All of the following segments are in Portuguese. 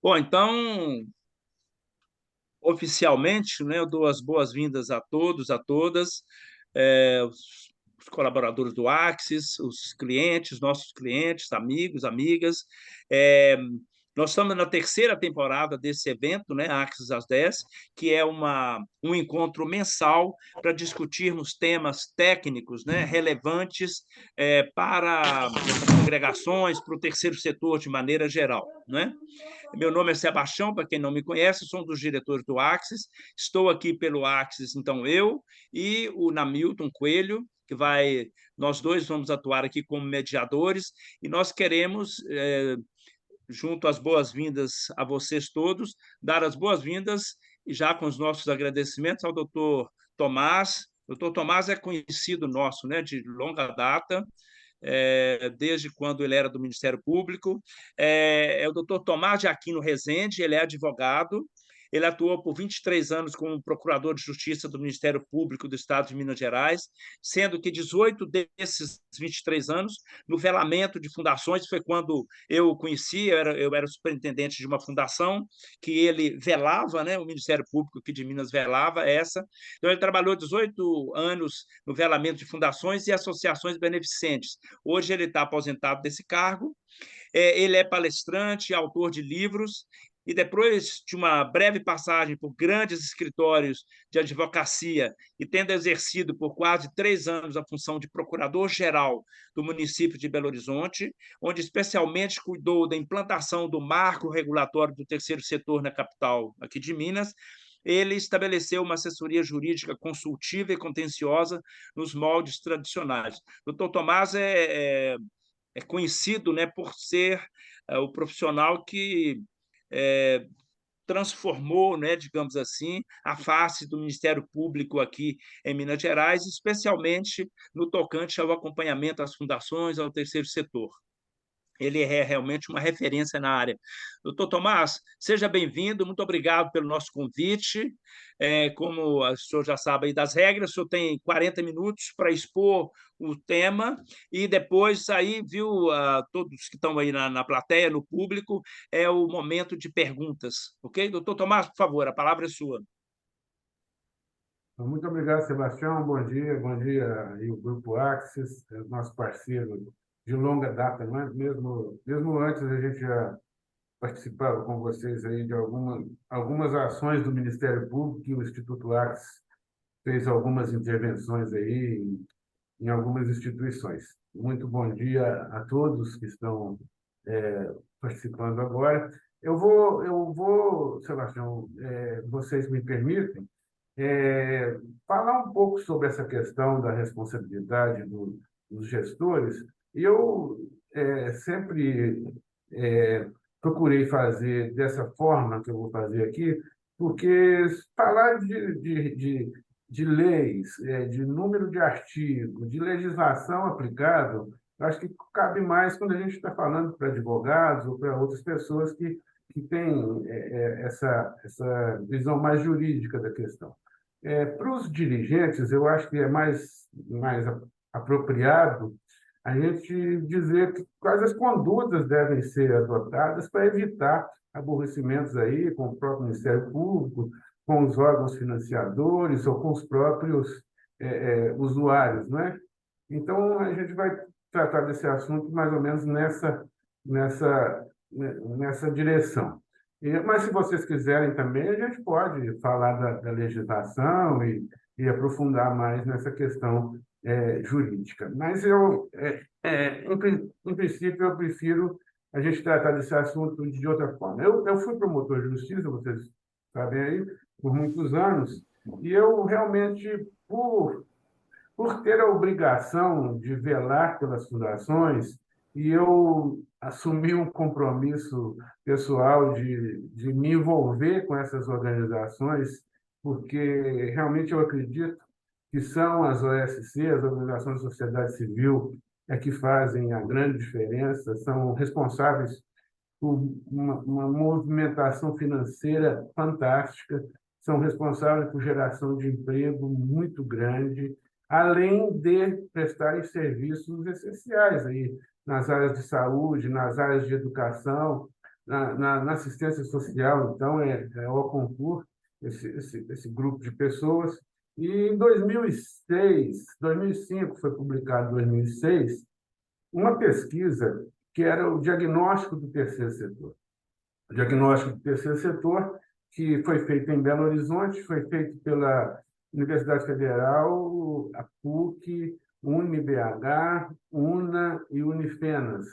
Bom, então, oficialmente, né, eu dou as boas-vindas a todos, a todas, os colaboradores do Axis, os clientes, nossos clientes, amigos, amigas. É, Nós estamos na terceira temporada desse evento, né, Axis às 10, que é um encontro mensal para discutirmos temas técnicos, né, relevantes para as congregações, para o terceiro setor de maneira geral, né? Meu nome é Sebastião, para quem não me conhece, sou um dos diretores do Axis. Estou aqui pelo Axis, então eu e o Namilton Coelho, nós dois vamos atuar aqui como mediadores, e nós queremos, junto às boas-vindas a vocês todos, dar as boas-vindas, e já com os nossos agradecimentos ao doutor Tomás. O doutor Tomás é conhecido nosso, né, de longa data, desde quando ele era do Ministério Público. É o doutor Tomás de Aquino Rezende, ele é advogado, ele atuou por 23 anos como procurador de justiça do Ministério Público do Estado de Minas Gerais, sendo que 18 desses 23 anos no velamento de fundações. Foi quando eu o conheci, eu era superintendente de uma fundação que ele velava, né, o Ministério Público aqui de Minas velava essa. Então, ele trabalhou 18 anos no velamento de fundações e associações beneficentes. Hoje ele está aposentado desse cargo. Ele é palestrante, autor de livros, e depois de uma breve passagem por grandes escritórios de advocacia e tendo exercido por quase 3 anos a função de procurador-geral do município de Belo Horizonte, onde especialmente cuidou da implantação do marco regulatório do terceiro setor na capital aqui de Minas, ele estabeleceu uma assessoria jurídica consultiva e contenciosa nos moldes tradicionais. O doutor Tomás é conhecido, né, por ser o profissional que é, transformou, né, digamos assim, a face do Ministério Público aqui em Minas Gerais, especialmente no tocante ao acompanhamento às fundações, ao terceiro setor. Ele é realmente uma referência na área. Doutor Tomás, seja bem-vindo, muito obrigado pelo nosso convite. Como o senhor já sabe aí das regras, o senhor tem 40 minutos para expor o tema, e depois aí, viu, todos que estão aí na plateia, no público, é o momento de perguntas, ok? Doutor Tomás, por favor, a palavra é sua. Muito obrigado, Sebastião. Bom dia aí o Grupo Axis, é nosso parceiro de longa data, né? Mesmo antes a gente já participava com vocês aí de algumas ações do Ministério Público, e o Instituto Axis fez algumas intervenções aí em algumas instituições. Muito bom dia a todos que estão participando agora. Sebastião, vocês me permitem, falar um pouco sobre essa questão da responsabilidade dos gestores. E eu sempre procurei fazer dessa forma que eu vou fazer aqui, porque falar de leis, de número de artigos, de legislação aplicável, eu acho que cabe mais quando a gente está falando para advogados ou para outras pessoas que têm essa visão mais jurídica da questão. Para os dirigentes, eu acho que é mais apropriado a gente dizer quais as condutas devem ser adotadas para evitar aborrecimentos aí com o próprio Ministério Público, com os órgãos financiadores ou com os próprios usuários, não é? Então, a gente vai tratar desse assunto mais ou menos nessa, nessa direção. Mas, se vocês quiserem também, a gente pode falar da legislação e aprofundar mais nessa questão jurídica. Mas em princípio, eu prefiro a gente tratar desse assunto de outra forma. Eu fui promotor de justiça, vocês sabem aí, por muitos anos, e eu realmente, por ter a obrigação de velar pelas fundações, e eu assumi um compromisso pessoal de me envolver com essas organizações, porque realmente eu acredito que são as OSC, as organizações de sociedade civil, que fazem a grande diferença, são responsáveis por uma movimentação financeira fantástica, são responsáveis por geração de emprego muito grande, além de prestarem serviços essenciais aí nas áreas de saúde, nas áreas de educação, na assistência social, então, é o concurso, esse grupo de pessoas. E em 2006, 2005, foi publicado em 2006, uma pesquisa que era o diagnóstico do terceiro setor. O diagnóstico do terceiro setor, que foi feito em Belo Horizonte, foi feito pela Universidade Federal, a PUC, UniBH, UNA e Unifenas,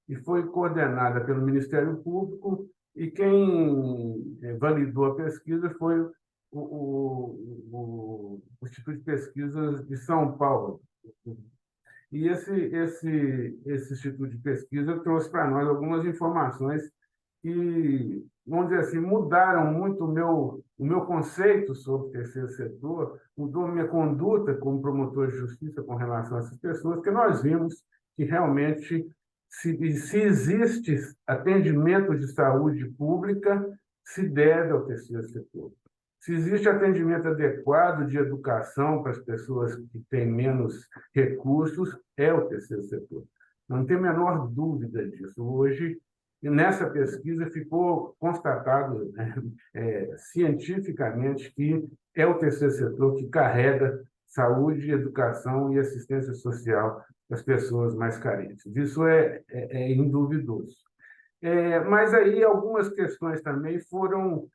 e foi coordenada pelo Ministério Público, e quem validou a pesquisa foi o Instituto de Pesquisas de São Paulo. E esse Instituto de Pesquisa trouxe para nós algumas informações que, vamos dizer assim, mudaram muito o meu conceito sobre o terceiro setor, mudou minha conduta como promotor de justiça com relação a essas pessoas, porque nós vimos que realmente, se existe atendimento de saúde pública, se deve ao terceiro setor. Se existe atendimento adequado de educação para as pessoas que têm menos recursos, é o terceiro setor. Não tem a menor dúvida disso. Hoje, nessa pesquisa, ficou constatado cientificamente que é o terceiro setor que carrega saúde, educação e assistência social das pessoas mais carentes. Isso é induvidoso. Mas aí algumas questões também foram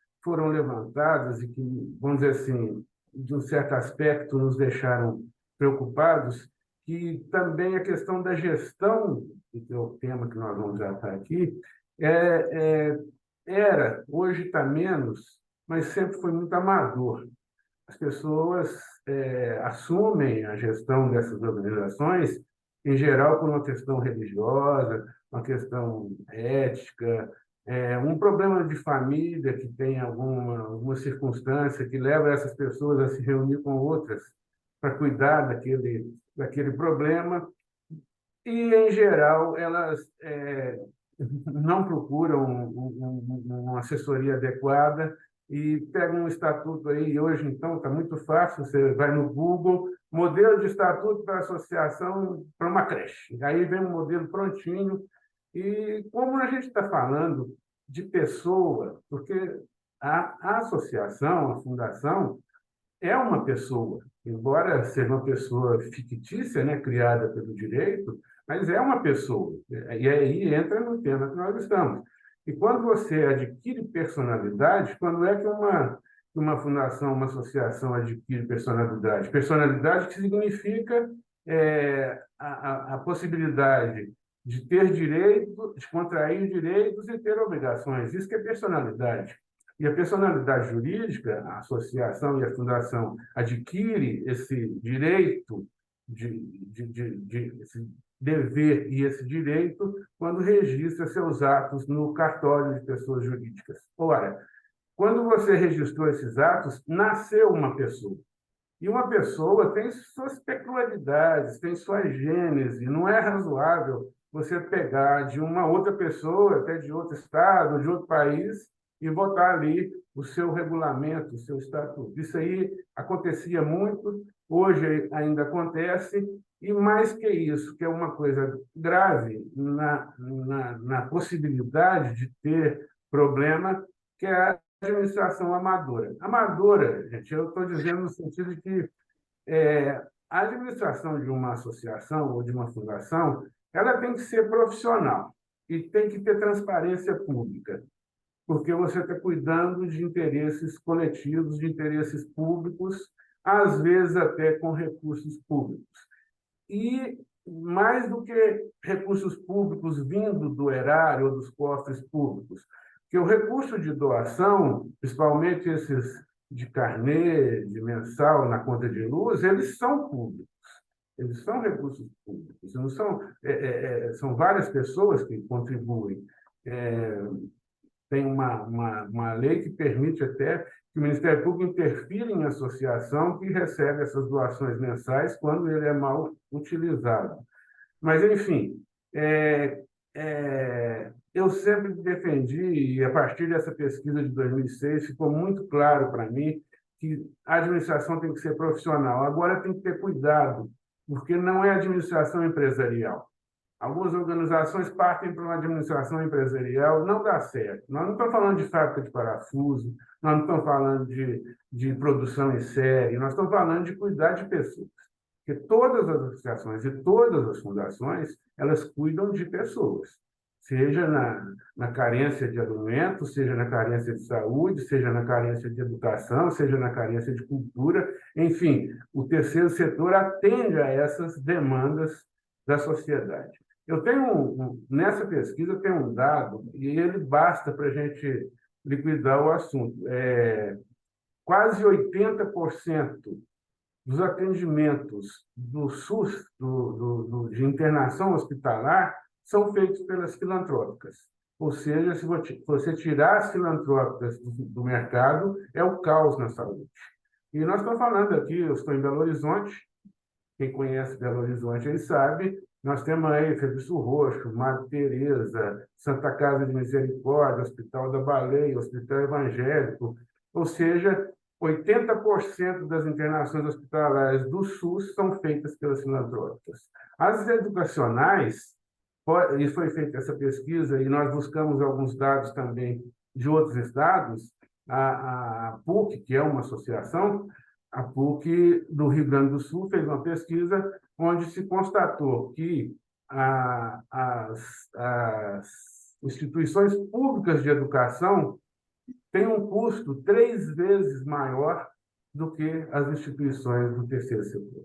levantadas e que, vamos dizer assim, de um certo aspecto, nos deixaram preocupados, que também a questão da gestão, que é o tema que nós vamos tratar aqui, hoje está menos, mas sempre foi muito amador. As pessoas assumem a gestão dessas organizações, em geral, por uma questão religiosa, uma questão ética, um problema de família que tem alguma circunstância que leva essas pessoas a se reunir com outras para cuidar daquele problema. E, em geral, elas não procuram uma assessoria adequada e pegam um estatuto aí. E hoje, então, está muito fácil, você vai no Google, modelo de estatuto para associação para uma creche. Aí vem um modelo prontinho. E como a gente está falando de pessoa, porque a associação, a fundação, é uma pessoa, embora seja uma pessoa fictícia, né, criada pelo direito, mas é uma pessoa. E aí entra no tema que nós estamos. E quando você adquire personalidade, quando é que uma fundação, uma associação adquire personalidade? Personalidade que significa a possibilidade de ter direito, de contrair direitos e ter obrigações. Isso que é personalidade. E a personalidade jurídica, a associação e a fundação adquire esse direito, esse dever e esse direito quando registra seus atos no cartório de pessoas jurídicas. Ora, quando você registrou esses atos, nasceu uma pessoa. E uma pessoa tem suas peculiaridades, tem sua gênese. Não é razoável você pegar de uma outra pessoa, até de outro estado, de outro país, e botar ali o seu regulamento, o seu estatuto. Isso aí acontecia muito, hoje ainda acontece, e mais que isso, que é uma coisa grave na possibilidade de ter problema, que é a administração amadora. Amadora, gente, eu estou dizendo no sentido de que a administração de uma associação ou de uma fundação, ela tem que ser profissional e tem que ter transparência pública, porque você está cuidando de interesses coletivos, de interesses públicos, às vezes até com recursos públicos. E, mais do que recursos públicos vindo do erário ou dos cofres públicos, que o recurso de doação, principalmente esses de carnê, de mensal na conta de luz, eles são públicos. Eles são recursos públicos. Não são várias pessoas que contribuem. Tem uma lei que permite até que o Ministério Público interfira em associação que recebe essas doações mensais quando ele é mal utilizado. Mas, enfim, eu sempre defendi, e a partir dessa pesquisa de 2006, ficou muito claro para mim que a administração tem que ser profissional. Agora tem que ter cuidado, porque não é administração empresarial. Algumas organizações partem para uma administração empresarial, não dá certo. Nós não estamos falando de fábrica de parafuso, nós não estamos falando de produção em série, nós estamos falando de cuidar de pessoas. Porque todas as associações e todas as fundações, elas cuidam de pessoas, seja na carência de alimentos, seja na carência de saúde, seja na carência de educação, seja na carência de cultura. Enfim, o terceiro setor atende a essas demandas da sociedade. Eu tenho, nessa pesquisa, tem um dado, e ele basta para a gente liquidar o assunto. Quase 80% dos atendimentos do SUS, de internação hospitalar, são feitos pelas filantrópicas. Ou seja, se você tirar as filantrópicas do mercado, é o caos na saúde. E nós estamos falando aqui, eu estou em Belo Horizonte, quem conhece Belo Horizonte aí sabe, nós temos aí Serviço Roxo, Madre Teresa, Santa Casa de Misericórdia, Hospital da Baleia, Hospital Evangélico, ou seja, 80% das internações hospitalares do SUS são feitas pelas filantrópicas. As educacionais, e foi feita essa pesquisa, e nós buscamos alguns dados também de outros estados, a PUC, que é uma associação, a PUC do Rio Grande do Sul fez uma pesquisa onde se constatou que as instituições públicas de educação têm um custo 3 vezes maior do que as instituições do terceiro setor.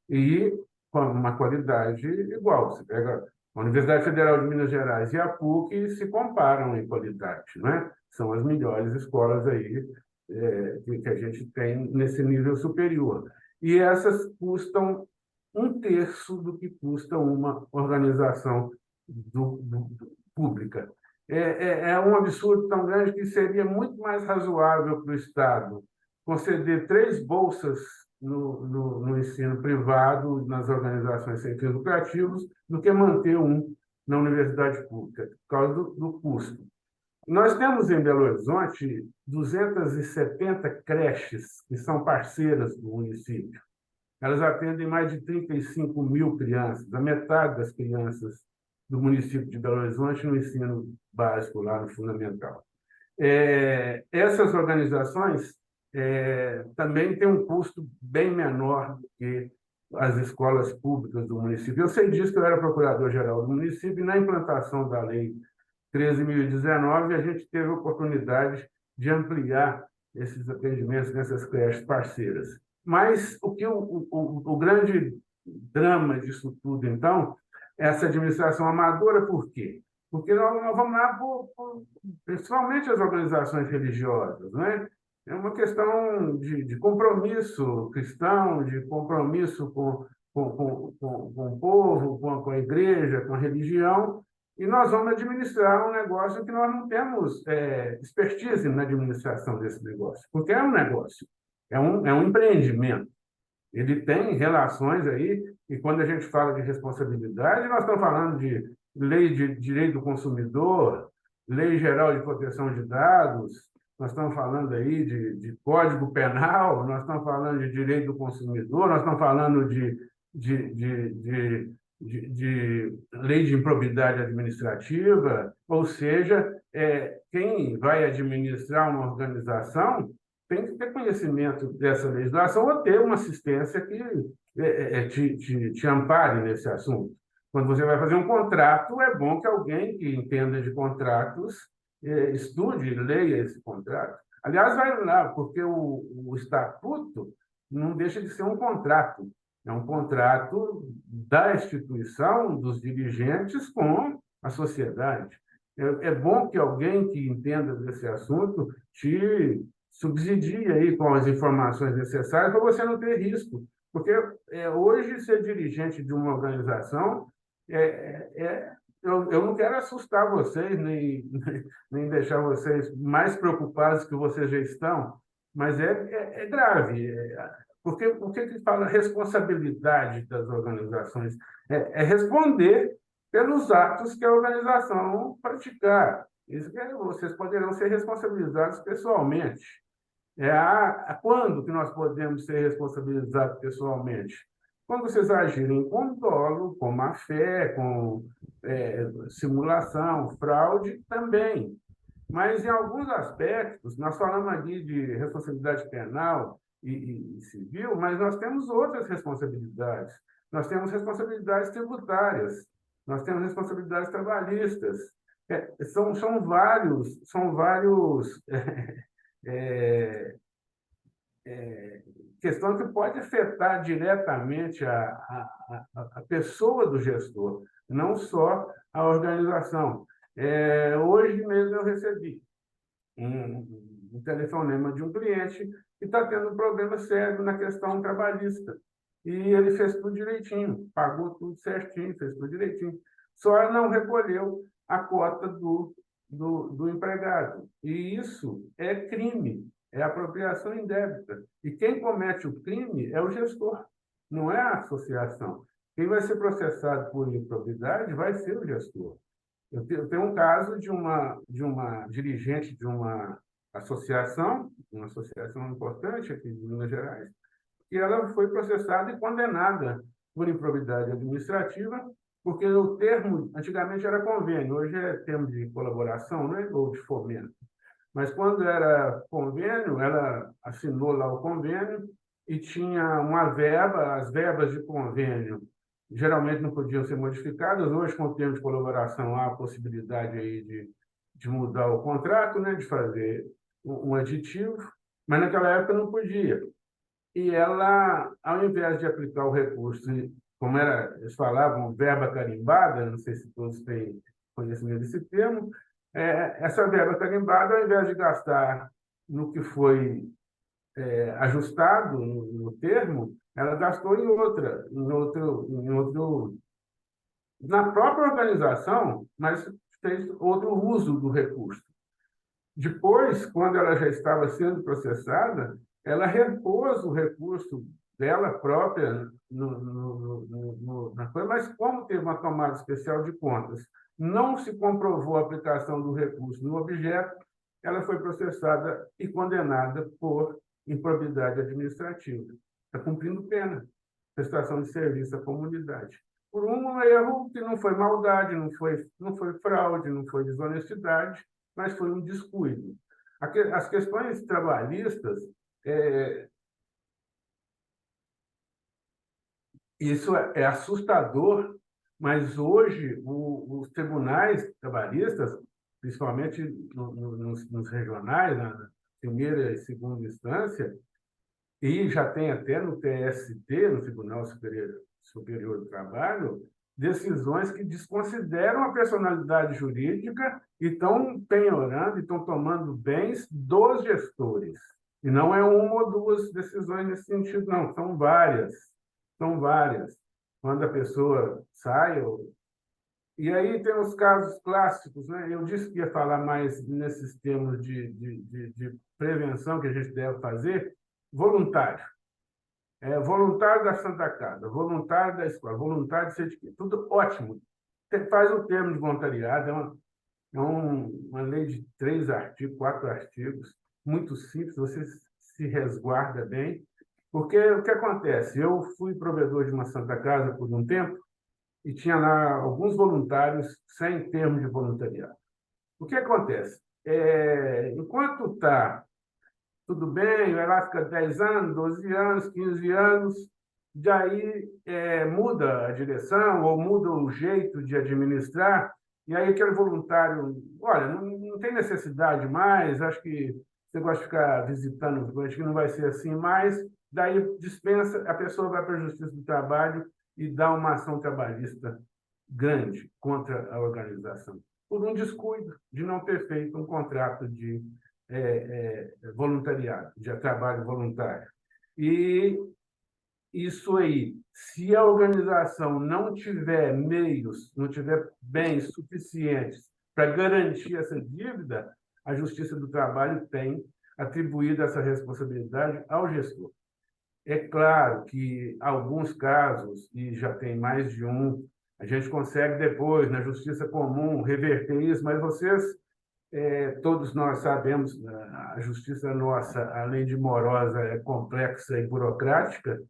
E com uma qualidade igual. Você pega a Universidade Federal de Minas Gerais e a PUC se comparam em qualidade, né? São as melhores escolas aí que a gente tem nesse nível superior. E essas custam 1/3 do que custa uma organização pública. É um absurdo tão grande que seria muito mais razoável para o Estado conceder 3 bolsas no ensino privado, nas organizações sem fins lucrativos, do que manter um na universidade pública, por causa do custo. Nós temos em Belo Horizonte 270 creches que são parceiras do município. Elas atendem mais de 35 mil crianças, a metade das crianças do município de Belo Horizonte no ensino básico, lá no fundamental. Essas organizações também têm um custo bem menor do que as escolas públicas do município. Eu sei disso, que eu era procurador-geral do município, e na implantação da lei 13.019, a gente teve a oportunidade de ampliar esses atendimentos nessas creches parceiras. Mas o grande drama disso tudo, então, é essa administração amadora. Por quê? Porque nós vamos lá, principalmente as organizações religiosas, né? É uma questão de compromisso cristão, de compromisso com o povo, com a igreja, com a religião, e nós vamos administrar um negócio que nós não temos expertise na administração desse negócio, porque é um negócio, é um empreendimento. Ele tem relações aí, e quando a gente fala de responsabilidade, nós estamos falando de lei de direito do consumidor, lei geral de proteção de dados, nós estamos falando aí de código penal, nós estamos falando de direito do consumidor, nós estamos falando de lei de improbidade administrativa, ou seja, quem vai administrar uma organização tem que ter conhecimento dessa legislação ou ter uma assistência que te ampare nesse assunto. Quando você vai fazer um contrato, é bom que alguém que entenda de contratos estude, leia esse contrato. Aliás, vai lá, porque o estatuto não deixa de ser um contrato. É um contrato da instituição, dos dirigentes com a sociedade. É bom que alguém que entenda desse assunto te subsidie aí com as informações necessárias para você não ter risco. Porque hoje ser dirigente de uma organização eu não quero assustar vocês, nem deixar vocês mais preocupados que vocês já estão, mas é grave. Porque o que fala responsabilidade das organizações? É responder pelos atos que a organização praticar. Isso que vocês poderão ser responsabilizados pessoalmente. Quando que nós podemos ser responsabilizados pessoalmente? Quando vocês agirem com dolo, com má-fé, com simulação, fraude, também. Mas, em alguns aspectos, nós falamos aqui de responsabilidade penal e civil, mas nós temos outras responsabilidades. Nós temos responsabilidades tributárias, nós temos responsabilidades trabalhistas. São vários é, questões que podem afetar diretamente a pessoa do gestor, não só a organização. Hoje mesmo eu recebi um telefonema de um cliente que está tendo um problema sério na questão trabalhista. E ele fez tudo direitinho, pagou tudo certinho, fez tudo direitinho. Só não recolheu a cota do empregado. E isso é crime, é apropriação indébita. E quem comete o crime é o gestor, não é a associação. Quem vai ser processado por improbidade vai ser o gestor. Eu tenho um caso de uma dirigente de uma associação importante aqui de Minas Gerais, que ela foi processada e condenada por improbidade administrativa, porque o termo antigamente era convênio, hoje é termo de colaboração, né, ou de fomento. Mas quando era convênio, ela assinou lá o convênio e tinha uma verba, as verbas de convênio geralmente não podiam ser modificadas. Hoje, com o termo de colaboração, há a possibilidade aí de mudar o contrato, né, de fazer um aditivo, mas naquela época não podia. E ela, ao invés de aplicar o recurso, como eles falavam, verba carimbada, não sei se todos têm conhecimento desse termo, essa verba carimbada, ao invés de gastar no que foi ajustado no termo, ela gastou na própria organização, mas fez outro uso do recurso. Depois, quando ela já estava sendo processada, ela repôs o recurso dela própria na coisa, mas como teve uma tomada especial de contas, não se comprovou a aplicação do recurso no objeto, ela foi processada e condenada por improbidade administrativa. Está cumprindo pena, prestação de serviço à comunidade. Por um erro que não foi maldade, não foi fraude, não foi desonestidade, mas foi um descuido. As questões trabalhistas, isso é assustador, mas hoje os tribunais trabalhistas, principalmente nos regionais, na primeira e segunda instância, e já tem até no TST, no Tribunal Superior do Trabalho, decisões que desconsideram a personalidade jurídica e estão penhorando, e estão tomando bens dos gestores. E não é uma ou duas decisões nesse sentido, não, são várias. São várias. Quando a pessoa sai. E aí tem os casos clássicos, né? Eu disse que ia falar mais nesses termos de prevenção que a gente deve fazer. Voluntário. Voluntário da Santa Casa, voluntário da escola, voluntário de certificado, tudo ótimo. Faz o termo de voluntariado, uma lei de 3 artigos, 4 artigos, muito simples, você se resguarda bem. Porque o que acontece? Eu fui provedor de uma Santa Casa por um tempo e tinha lá alguns voluntários sem termo de voluntariado. O que acontece? Enquanto está tudo bem, vai lá, fica 10 anos, 12 anos, 15 anos, daí muda a direção ou muda o jeito de administrar, e aí aquele voluntário, olha, não tem necessidade mais, acho que você gosta de ficar visitando, acho que não vai ser assim mais, daí dispensa, a pessoa vai para a Justiça do Trabalho e dá uma ação trabalhista grande contra a organização, por um descuido de não ter feito um contrato de voluntariado, de trabalho voluntário. E isso aí, se a organização não tiver meios, não tiver bens suficientes para garantir essa dívida, a Justiça do Trabalho tem atribuído essa responsabilidade ao gestor. É claro que alguns casos, e já tem mais de um, a gente consegue depois, na justiça comum, reverter isso, mas todos nós sabemos, a justiça nossa, além de morosa, é complexa e burocrática,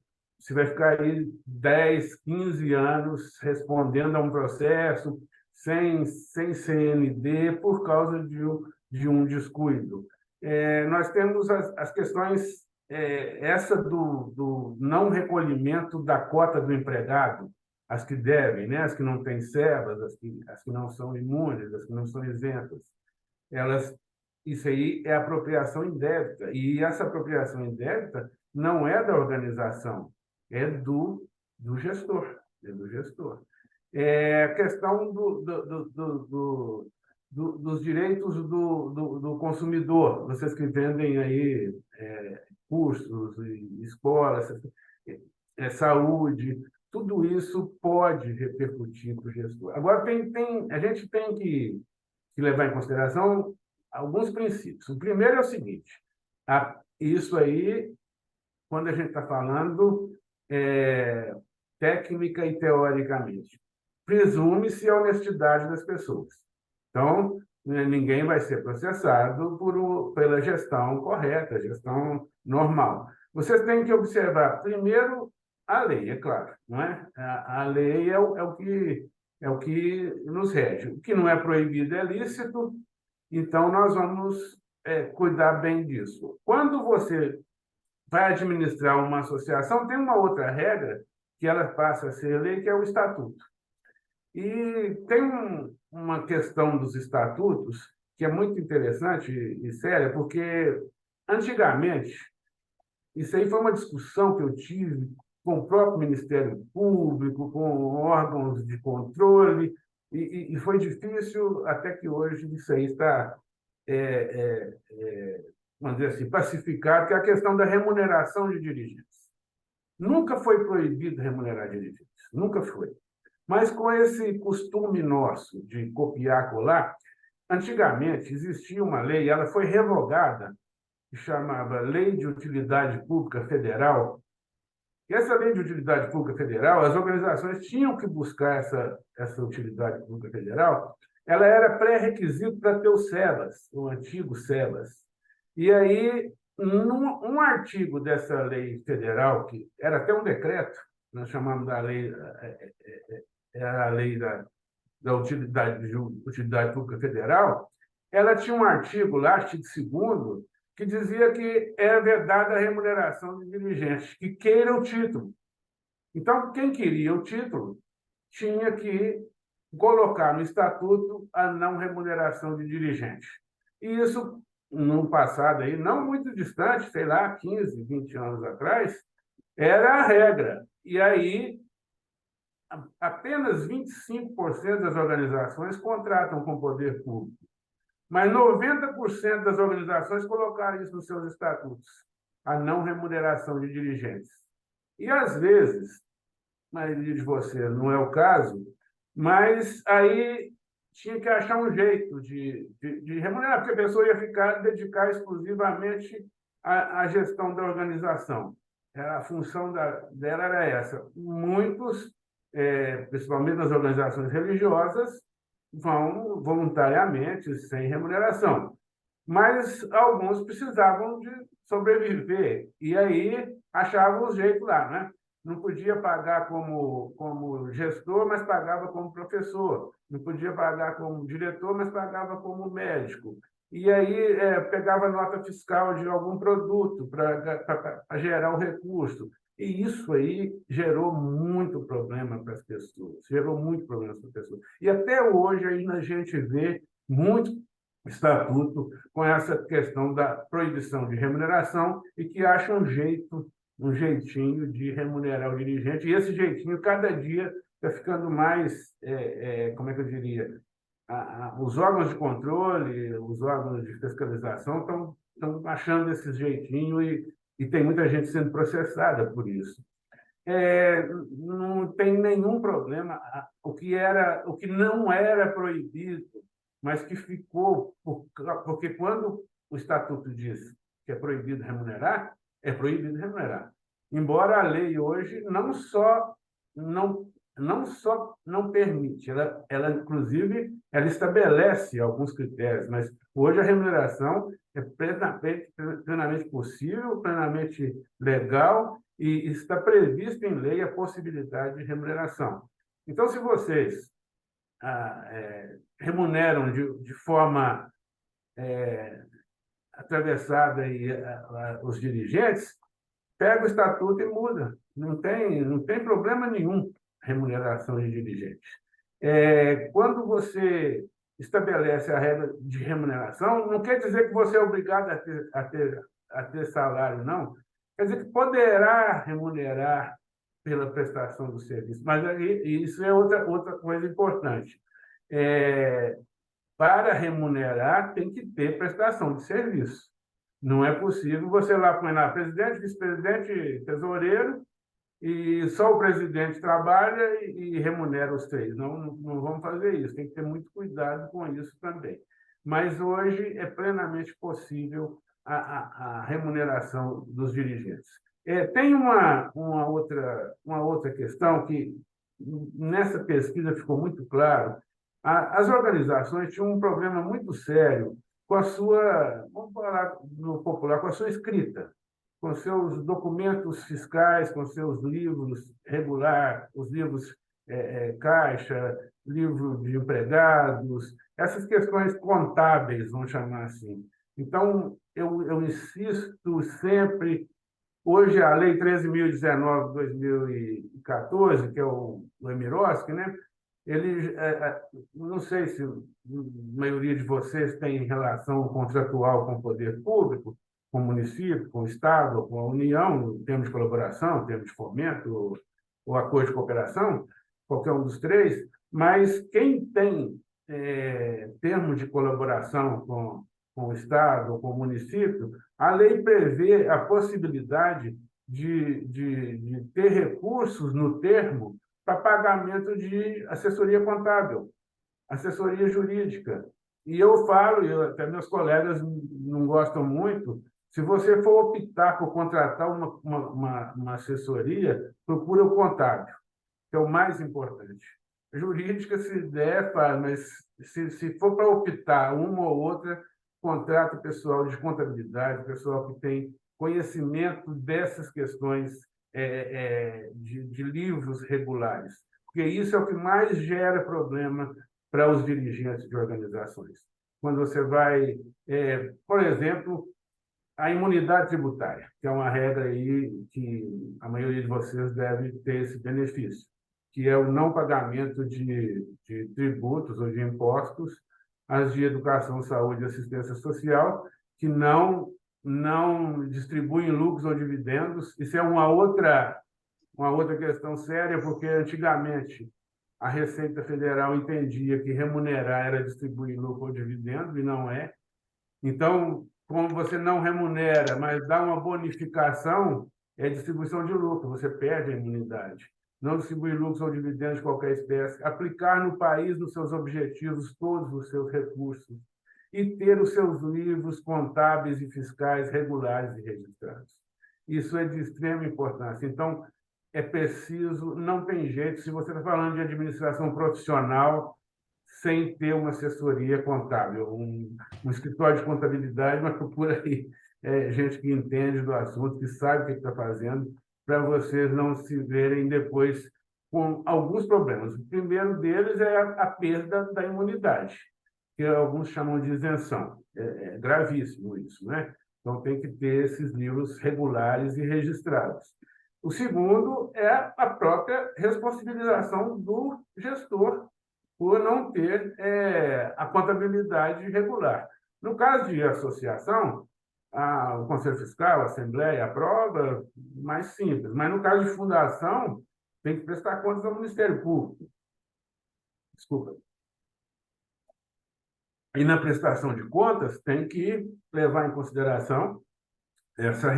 você vai ficar aí 10, 15 anos respondendo a um processo sem CND por causa de um descuido. Nós temos as questões, essa do não recolhimento da cota do empregado, as que devem, né? As que não têm servas, as que não são imunes, as que não são isentas. Isso aí é apropriação indébita, e essa apropriação indébita não é da organização, é do gestor. É do gestor. A questão dos direitos do consumidor, vocês que vendem aí cursos, escolas, saúde, tudo isso pode repercutir para o gestor. Agora, a gente tem que levar em consideração alguns princípios. O primeiro é o seguinte: isso aí, quando a gente está falando técnica e teoricamente, presume-se a honestidade das pessoas. Então, ninguém vai ser processado pela gestão correta, gestão normal. Vocês têm que observar, primeiro, a lei, é claro, não é? A lei é o que nos rege. O que não é proibido é lícito, então nós vamos cuidar bem disso. Quando você vai administrar uma associação, tem uma outra regra que ela passa a ser lei, que é o estatuto. E tem uma questão dos estatutos que é muito interessante e séria, porque antigamente, isso aí foi uma discussão que eu tive com o próprio Ministério Público, com órgãos de controle, e foi difícil até que hoje isso aí está, vamos dizer assim, pacificado, que é a questão da remuneração de dirigentes. Nunca foi proibido remunerar dirigentes, nunca foi. Mas com esse costume nosso de copiar, colar, antigamente existia uma lei, ela foi revogada, que chamava Lei de Utilidade Pública Federal. E essa Lei de Utilidade Pública Federal, as organizações tinham que buscar essa utilidade pública federal, ela era pré-requisito para ter o SEBAS, o antigo SEBAS. E aí, um artigo dessa lei federal, que era até um decreto, nós chamamos da lei, era a lei da utilidade pública federal, ela tinha um artigo lá, artigo 2º, que dizia que era vedada a remuneração de dirigentes que queiram o título. Então, quem queria o título tinha que colocar no estatuto a não remuneração de dirigente. E isso, no passado, aí, não muito distante, sei lá, 15, 20 anos atrás, era a regra. E aí, apenas 25% das organizações contratam com o poder público, mas 90% das organizações colocaram isso nos seus estatutos, a não remuneração de dirigentes. E, às vezes, a maioria de vocês não é o caso, mas aí tinha que achar um jeito de remunerar, porque a pessoa ia dedicar exclusivamente à gestão da organização. A função dela era essa. Muitos, principalmente nas organizações religiosas, vão voluntariamente, sem remuneração. Mas alguns precisavam de sobreviver, e aí achavam um jeito lá, né? Não podia pagar como gestor, mas pagava como professor. Não podia pagar como diretor, mas pagava como médico. E aí pegava nota fiscal de algum produto para gerar o recurso. E isso aí gerou muito problema para as pessoas, gerou muito problema para as pessoas. E até hoje ainda a gente vê muito estatuto com essa questão da proibição de remuneração e que acha um jeitinho de remunerar o dirigente. E esse jeitinho, cada dia, está ficando mais, como é que eu diria, os órgãos de controle, os órgãos de fiscalização estão achando esse jeitinho e tem muita gente sendo processada por isso. Não tem nenhum problema. O que não era proibido, mas que ficou, porque quando o estatuto diz que é proibido remunerar, é proibido remunerar. Embora a lei hoje não só não permite, ela inclusive ela estabelece alguns critérios, mas hoje a remuneração é plenamente possível, plenamente legal e está previsto em lei a possibilidade de remuneração. Então, se vocês remuneram de forma atravessada os dirigentes, pega o estatuto e muda. Não tem problema nenhum remuneração de dirigentes. Quando você estabelece a regra de remuneração, não quer dizer que você é obrigado a ter salário, não. Quer dizer que poderá remunerar pela prestação do serviço. Mas isso é outra coisa importante. Para remunerar, tem que ter prestação de serviço. Não é possível você lá põe lá presidente, vice-presidente, tesoureiro, e só o presidente trabalha e remunera os três. Não vamos fazer isso, tem que ter muito cuidado com isso também. Mas hoje é plenamente possível a remuneração dos dirigentes. Tem uma outra questão que, nessa pesquisa, ficou muito claro. As organizações tinham um problema muito sério com a sua, vamos falar no popular, com a sua escrita, com seus documentos fiscais, com seus livros regular, os livros caixa, livro de empregados, essas questões contábeis, vamos chamar assim. Então, eu insisto sempre. Hoje, a Lei 13.019 de 2014, que é o Emiroski, né? Ele, não sei se a maioria de vocês tem relação contratual com o poder público, com o município, com o Estado, com a União, em termos de colaboração, em termos de fomento, ou acordo de cooperação, qualquer um dos três, mas quem tem termos de colaboração com o Estado ou com o município, a lei prevê a possibilidade de ter recursos no termo para pagamento de assessoria contábil, assessoria jurídica. E eu falo, e até meus colegas não gostam muito, se você for optar por contratar uma assessoria, procura o contábil, que é o mais importante. Jurídica, se der, mas se for para optar uma ou outra, contrata pessoal de contabilidade, pessoal que tem conhecimento dessas questões de livros regulares, porque isso é o que mais gera problema para os dirigentes de organizações. Quando você vai, por exemplo, a imunidade tributária, que é uma regra aí que a maioria de vocês deve ter esse benefício, que é o não pagamento de tributos ou de impostos às de educação, saúde e assistência social, que não distribuem lucros ou dividendos. Isso é uma outra questão séria, porque antigamente a Receita Federal entendia que remunerar era distribuir lucro ou dividendo, e não é. Então, como você não remunera, mas dá uma bonificação, é distribuição de lucro, você perde a imunidade. Não distribuir lucros ou dividendos de qualquer espécie, aplicar no país, nos seus objetivos, todos os seus recursos, e ter os seus livros contábeis e fiscais regulares e registrados. Isso é de extrema importância. Então, é preciso, não tem jeito, se você está falando de administração profissional, sem ter uma assessoria contábil, um escritório de contabilidade, mas procura aí gente que entende do assunto, que sabe o que está fazendo, para vocês não se verem depois com alguns problemas. O primeiro deles é a perda da imunidade, que alguns chamam de isenção. É gravíssimo isso, né? Então, tem que ter esses livros regulares e registrados. O segundo é a própria responsabilização do gestor por não ter a contabilidade regular. No caso de associação, o Conselho Fiscal, a Assembleia aprova, mais simples. Mas no caso de fundação, tem que prestar contas ao Ministério Público. Desculpa. E na prestação de contas, tem que levar em consideração essa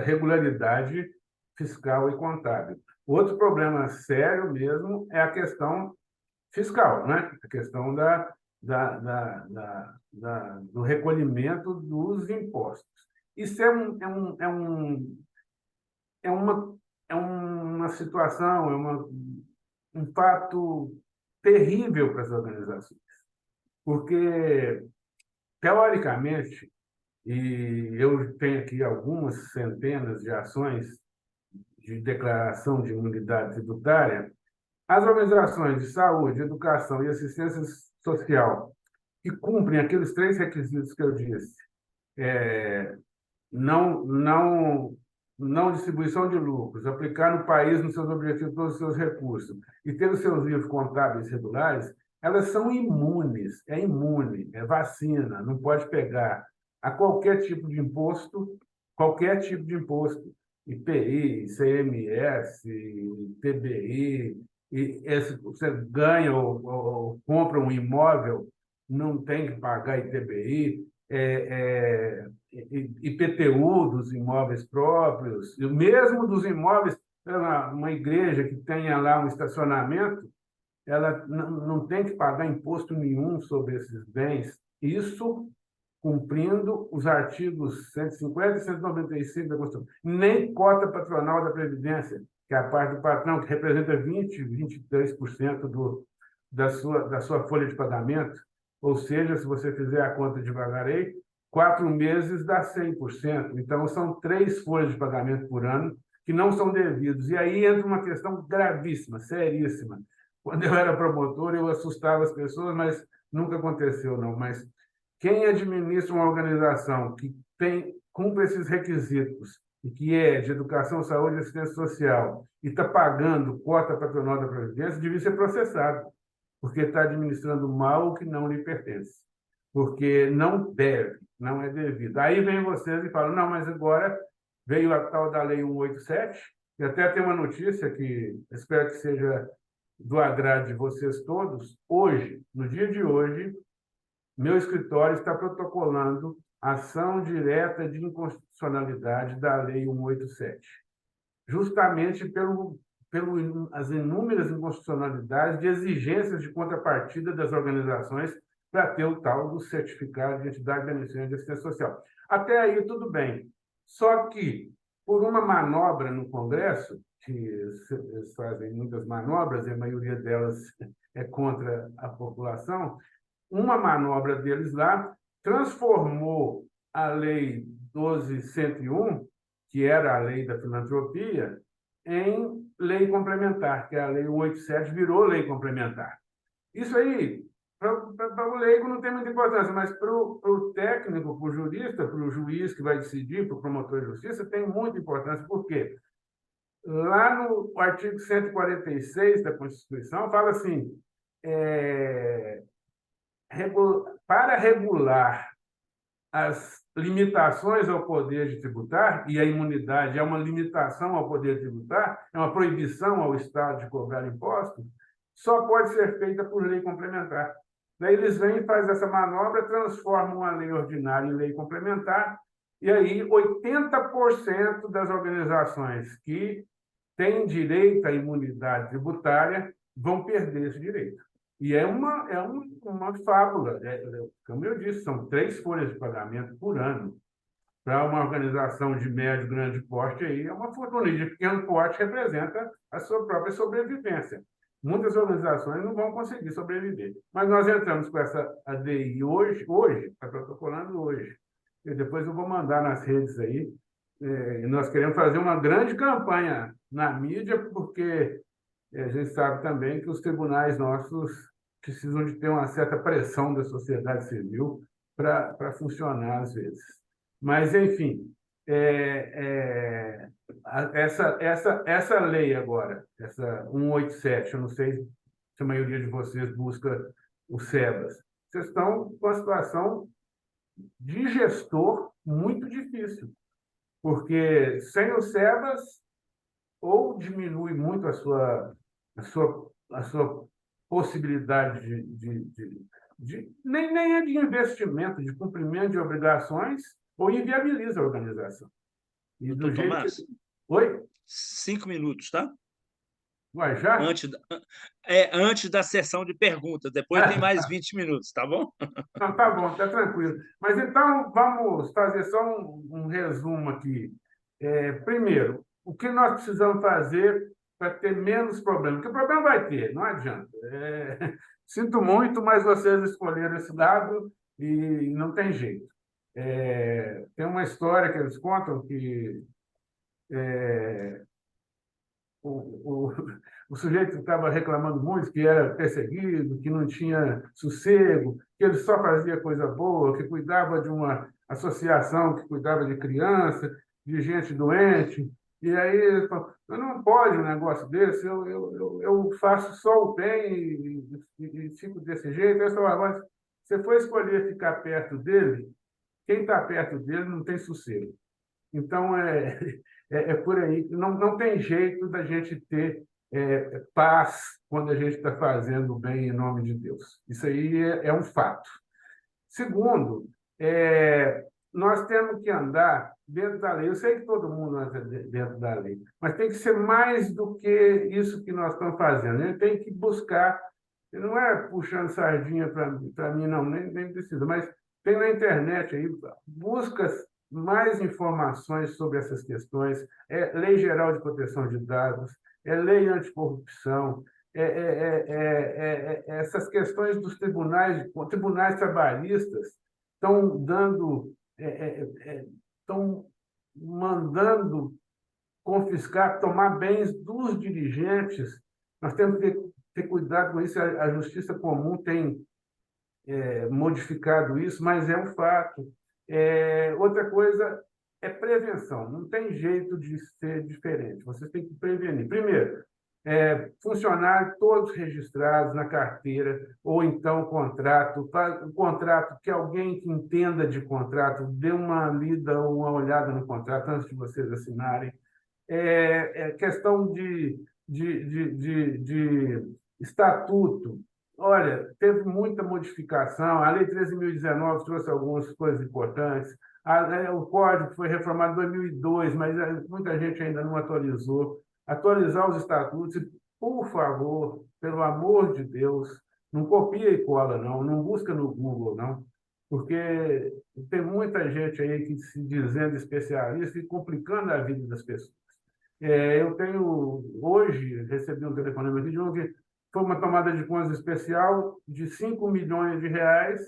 regularidade fiscal e contábil. Outro problema sério mesmo é a questão fiscal, né? A questão do recolhimento dos impostos. Isso é uma situação, um fato terrível para as organizações, porque, teoricamente, e eu tenho aqui algumas centenas de ações de declaração de imunidade tributária. As organizações de saúde, educação e assistência social que cumprem aqueles três requisitos que eu disse, não, não, não distribuição de lucros, aplicar no país, nos seus objetivos, todos os seus recursos, e ter os seus livros contábeis regulares, elas são imunes, é imune, é vacina, não pode pegar a qualquer tipo de imposto, IPI, ICMS, TBI, você ganha ou compra um imóvel, não tem que pagar ITBI, IPTU dos imóveis próprios, e mesmo dos imóveis, uma igreja que tenha lá um estacionamento, ela não tem que pagar imposto nenhum sobre esses bens. Isso cumprindo os artigos 150 e 195 da Constituição. Nem cota patronal da Previdência, que é a parte do patrão, que representa 23% da sua folha de pagamento. Ou seja, se você fizer a conta devagarei, 4 meses dá 100%. Então, são 3 folhas de pagamento por ano que não são devidos. E aí entra uma questão gravíssima, seríssima. Quando eu era promotor, eu assustava as pessoas, mas nunca aconteceu, não. Mas quem administra uma organização que cumpre esses requisitos, e que é de educação, saúde e assistência social, e está pagando cota patronal da Previdência, devia ser processado, porque está administrando mal o que não lhe pertence, porque não deve, não é devido. Aí vem vocês e falam, não, mas agora veio a tal da Lei 187, e até tem uma notícia que espero que seja do agrado de vocês todos. Hoje, no dia de hoje, meu escritório está protocolando ação direta de inconstitucionalidade da Lei 187, justamente pelas inúmeras inconstitucionalidades de exigências de contrapartida das organizações para ter o tal do certificado de entidade beneficente de assistência social. Até aí, tudo bem. Só que, por uma manobra no Congresso, que eles fazem muitas manobras, e a maioria delas é contra a população, uma manobra deles lá transformou a Lei 12.101, que era a lei da filantropia, em lei complementar, que é a Lei 187 virou lei complementar. Isso aí, para o leigo não tem muita importância, mas para o técnico, para o jurista, para o juiz que vai decidir, para o promotor de justiça, tem muita importância. Por quê? Lá no artigo 146 da Constituição, fala assim, para regular as limitações ao poder de tributar, e a imunidade é uma limitação ao poder de tributar, é uma proibição ao Estado de cobrar impostos, só pode ser feita por lei complementar. Daí eles vêm e fazem essa manobra, transformam a lei ordinária em lei complementar, e aí 80% das organizações que têm direito à imunidade tributária vão perder esse direito. E é uma fábula, como eu disse, são 3 folhas de pagamento por ano. Para uma organização de médio, grande porte, aí é uma fortuna. E de pequeno porte representa a sua própria sobrevivência. Muitas organizações não vão conseguir sobreviver. Mas nós entramos com essa ADI hoje, está protocolando hoje. E depois eu vou mandar nas redes aí. E nós queremos fazer uma grande campanha na mídia, porque a gente sabe também que os tribunais nossos precisam de ter uma certa pressão da sociedade civil para funcionar às vezes. Mas, enfim, essa lei agora, essa 187, eu não sei se a maioria de vocês busca o SEBAS, vocês estão com uma situação de gestor muito difícil, porque sem o SEBAS, ou diminui muito a sua possibilidade nem é de investimento, de cumprimento de obrigações, ou inviabiliza a organização. E do Doutor jeito Tomás, que... Oi? 5 minutos, tá? Ué, já? Antes da sessão de perguntas, depois tem mais 20 minutos, tá bom? Não, tá bom, tá tranquilo. Mas então vamos fazer só um resumo aqui. Primeiro, o que nós precisamos fazer para ter menos problemas? Porque o problema vai ter, não adianta. Sinto muito, mas vocês escolheram esse lado e não tem jeito. Tem uma história que eles contam que o, o, o sujeito estava reclamando muito que era perseguido, que não tinha sossego, que ele só fazia coisa boa, que cuidava de uma associação que cuidava de criança, de gente doente. E aí ele falou, não pode um negócio desse, eu faço só o bem e fico desse jeito. Aí eu falei, mas você foi escolher ficar perto dele, quem está perto dele não tem sossego. Então, é por aí. Não tem jeito da gente ter paz quando a gente está fazendo o bem em nome de Deus. Isso aí é um fato. Segundo, nós temos que andar dentro da lei. Eu sei que todo mundo anda dentro da lei, mas tem que ser mais do que isso que nós estamos fazendo. A gente tem que buscar, não é puxando sardinha para mim, não, nem precisa, mas tem na internet aí, busca mais informações sobre essas questões, Lei Geral de Proteção de Dados, lei anticorrupção, essas questões dos tribunais trabalhistas estão dando, estão mandando confiscar, tomar bens dos dirigentes. Nós temos que ter cuidado com isso. A justiça comum tem modificado isso, mas é um fato. Outra coisa é prevenção. Não tem jeito de ser diferente. Você tem que prevenir. Primeiro, funcionários todos registrados na carteira, ou então contrato, um contrato que alguém que entenda de contrato dê uma lida ou uma olhada no contrato antes de vocês assinarem. Questão de estatuto. Olha, teve muita modificação. A Lei 13.019 trouxe algumas coisas importantes. O Código foi reformado em 2002, mas muita gente ainda não atualizou. Atualizar os estatutos. E, por favor, pelo amor de Deus, não copia e cola, não. Não busca no Google, não. Porque tem muita gente aí que se dizendo especialista e complicando a vida das pessoas. Eu tenho, hoje, recebi um telefonema aqui de um que foi uma tomada de contas especial de 5 milhões de reais,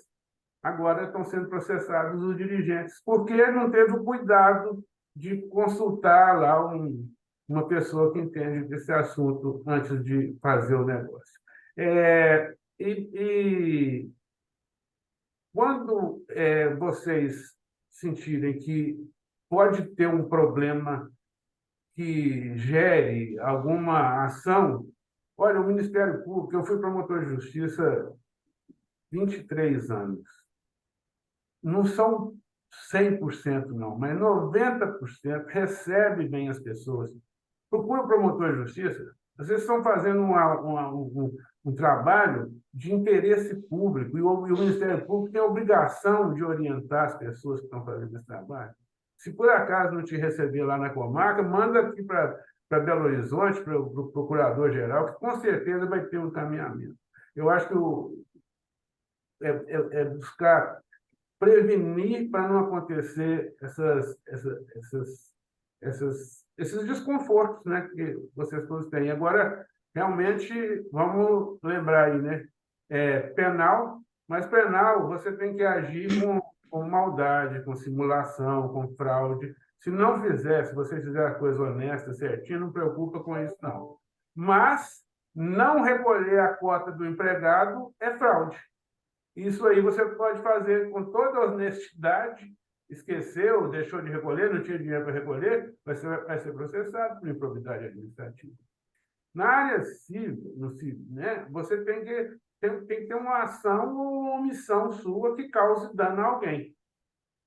agora estão sendo processados os dirigentes, porque não teve o cuidado de consultar lá uma pessoa que entende desse assunto antes de fazer o negócio. E quando vocês sentirem que pode ter um problema que gere alguma ação, olha, o Ministério Público, eu fui promotor de justiça há 23 anos. Não são 100% não, mas 90% recebe bem as pessoas. Procura o promotor de justiça, vocês estão fazendo um trabalho de interesse público, e o Ministério Público tem a obrigação de orientar as pessoas que estão fazendo esse trabalho. Se por acaso não te receber lá na comarca, manda aqui para Belo Horizonte, para o procurador-geral, que com certeza vai ter um encaminhamento. Eu acho que buscar prevenir para não acontecer esses desconfortos, né, que vocês todos têm. Agora, realmente, vamos lembrar aí, né? Penal, mas penal você tem que agir com maldade, com simulação, com fraude. Se não fizer, se você fizer a coisa honesta, certinha, não preocupa com isso, não. Mas não recolher a cota do empregado é fraude. Isso aí você pode fazer com toda honestidade, esqueceu, deixou de recolher, não tinha dinheiro para recolher, vai ser processado por improbidade administrativa. Na área civil, né, você tem que ter uma ação ou uma omissão sua que cause dano a alguém,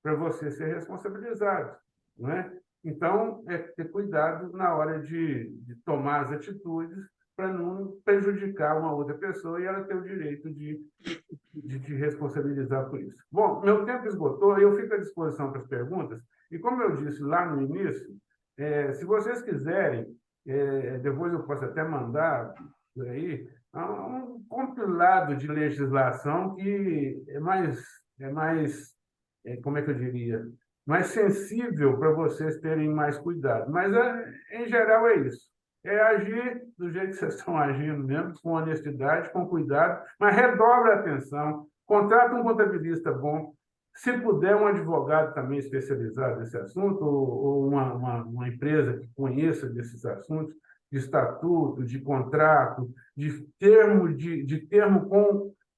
para você ser responsabilizado. Não é? Então, ter cuidado na hora de tomar as atitudes para não prejudicar uma outra pessoa e ela ter o direito de te responsabilizar por isso. Bom, meu tempo esgotou e eu fico à disposição para as perguntas. E como eu disse lá no início, se vocês quiserem, depois eu posso até mandar por aí, um compilado de legislação que como é que eu diria, mais sensível para vocês terem mais cuidado. Mas, em geral, é isso. É agir do jeito que vocês estão agindo mesmo, com honestidade, com cuidado, mas redobre a atenção, contrata um contabilista bom, Se puder, um advogado também especializado nesse assunto, ou uma empresa que conheça desses assuntos, de estatuto, de contrato, de termo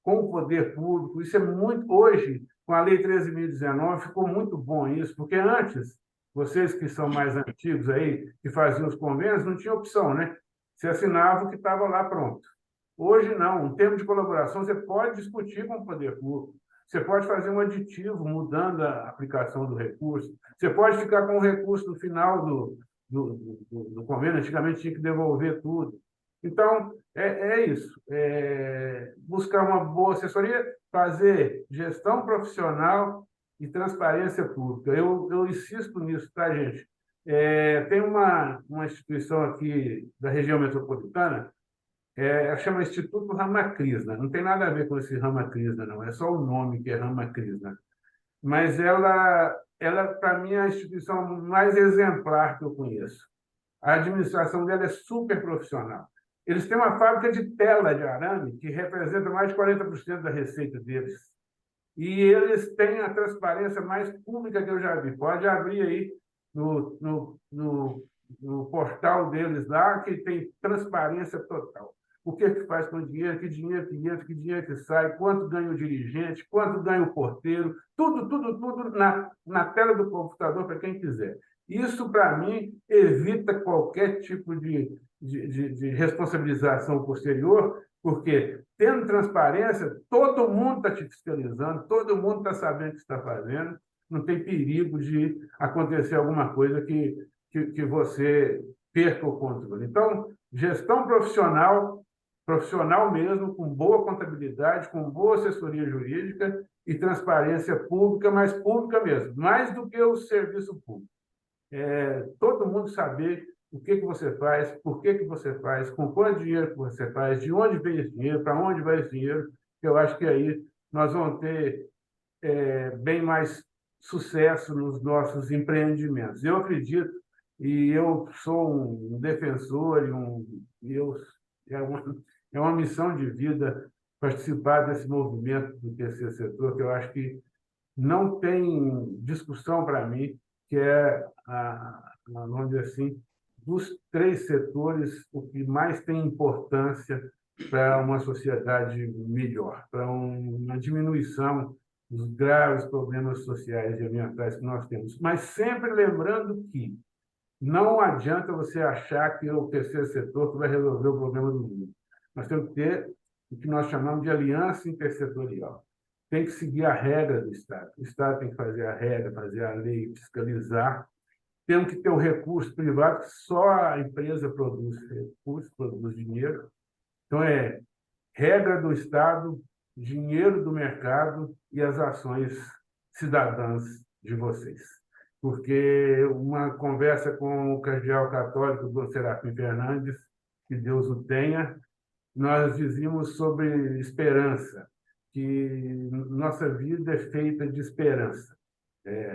com o poder público. Isso é muito. Hoje, com a Lei 13.019, ficou muito bom isso, porque antes, vocês que são mais antigos aí, que faziam os convênios, não tinha opção, né? Você assinava o que estava lá pronto. Hoje, não. Um termo de colaboração você pode discutir com o poder público. Você pode fazer um aditivo mudando a aplicação do recurso. Você pode ficar com o recurso no final do convênio. Antigamente tinha que devolver tudo. Então, é isso. Buscar uma boa assessoria, fazer gestão profissional e transparência pública. Eu insisto nisso, tá, gente? Tem uma instituição aqui da região metropolitana, chama Instituto Ramakrishna. Não tem nada a ver com esse Ramakrishna, não. É só o nome que é Ramakrishna. Mas ela para mim, é a instituição mais exemplar que eu conheço. A administração dela é super profissional. Eles têm uma fábrica de tela de arame que representa mais de 40% da receita deles. E eles têm a transparência mais pública que eu já vi. Pode abrir aí no portal deles lá, que tem transparência total. O que faz com o dinheiro, que dinheiro que entra, que dinheiro que sai, quanto ganha o dirigente, quanto ganha o porteiro, tudo na tela do computador para quem quiser. Isso, para mim, evita qualquer tipo de responsabilização posterior, porque, tendo transparência, todo mundo está te fiscalizando, todo mundo está sabendo o que está fazendo, não tem perigo de acontecer alguma coisa que você perca o controle. Então, gestão profissional mesmo, com boa contabilidade, com boa assessoria jurídica e transparência pública, mas pública mesmo, mais do que o serviço público. Todo mundo saber o que você faz, por que você faz, com quanto dinheiro que você faz, de onde vem esse dinheiro, para onde vai esse dinheiro, que eu acho que aí nós vamos ter bem mais sucesso nos nossos empreendimentos. Eu acredito, e eu sou um defensor, é uma missão de vida participar desse movimento do terceiro setor, que eu acho que não tem discussão para mim, que é, vamos dizer assim, dos três setores, o que mais tem importância para uma sociedade melhor, para uma diminuição dos graves problemas sociais e ambientais que nós temos. Mas sempre lembrando que não adianta você achar que é o terceiro setor que vai resolver o problema do mundo. Nós temos que ter o que nós chamamos de aliança intersetorial. Tem que seguir a regra do Estado. O Estado tem que fazer a regra, fazer a lei, fiscalizar. Temos que ter o recurso privado, que só a empresa produz recursos, produz dinheiro. Então, regra do Estado, dinheiro do mercado e as ações cidadãs de vocês. Porque uma conversa com o cardeal católico Dom Serafim Fernandes, que Deus o tenha, nós dizíamos sobre esperança, que nossa vida é feita de esperança.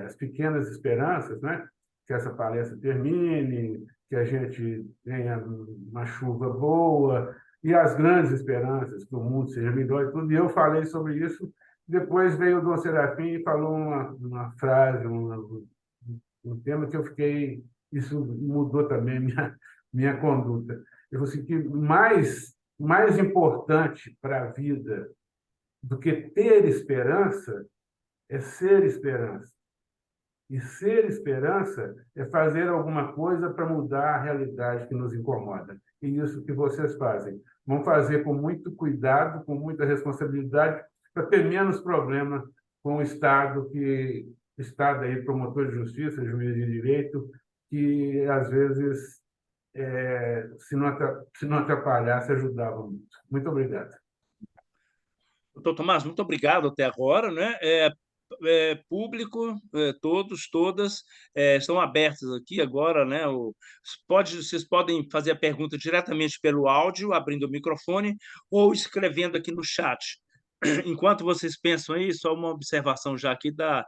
As pequenas esperanças, né? Que essa palestra termine, que a gente tenha uma chuva boa, e as grandes esperanças, que o mundo seja melhor e tudo. E eu falei sobre isso. Depois veio o Dom Serafim e falou uma frase, um tema que eu fiquei. Isso mudou também minha conduta. Eu falei assim, que mais importante para a vida do que ter esperança é ser esperança. E ser esperança é fazer alguma coisa para mudar a realidade que nos incomoda. E isso que vocês fazem. Vão fazer com muito cuidado, com muita responsabilidade, para ter menos problema com o Estado, Estado aí, promotor de justiça, juiz de direito, que às vezes, se não atrapalhasse, ajudava muito. Muito obrigado. Doutor Tomás, muito obrigado até agora, né? Público, todos, todas, estão abertos aqui agora, né? Vocês podem fazer a pergunta diretamente pelo áudio, abrindo o microfone, ou escrevendo aqui no chat. Enquanto vocês pensam aí, só uma observação já aqui da